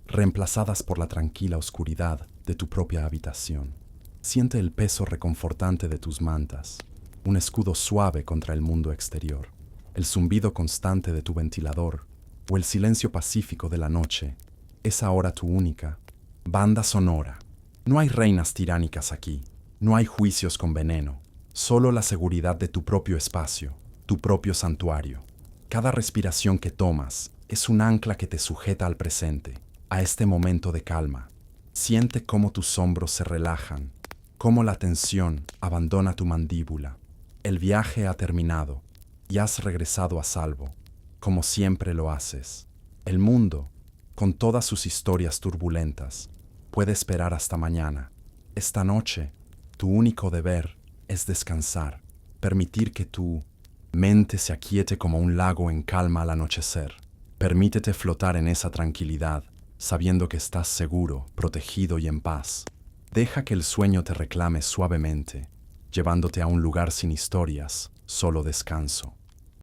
reemplazadas por la tranquila oscuridad de tu propia habitación. Siente el peso reconfortante de tus mantas, un escudo suave contra el mundo exterior, el zumbido constante de tu ventilador o el silencio pacífico de la noche. Es ahora tu única banda sonora. No hay reinas tiránicas aquí, no hay juicios con veneno, solo la seguridad de tu propio espacio, tu propio santuario. Cada respiración que tomas es un ancla que te sujeta al presente, a este momento de calma. Siente cómo tus hombros se relajan, cómo la tensión abandona tu mandíbula. El viaje ha terminado y has regresado a salvo, como siempre lo haces. El mundo, con todas sus historias turbulentas, puede esperar hasta mañana. Esta noche, tu único deber es descansar, permitir que tu mente se aquiete como un lago en calma al anochecer. Permítete flotar en esa tranquilidad, sabiendo que estás seguro, protegido y en paz. Deja que el sueño te reclame suavemente, llevándote a un lugar sin historias, solo descanso.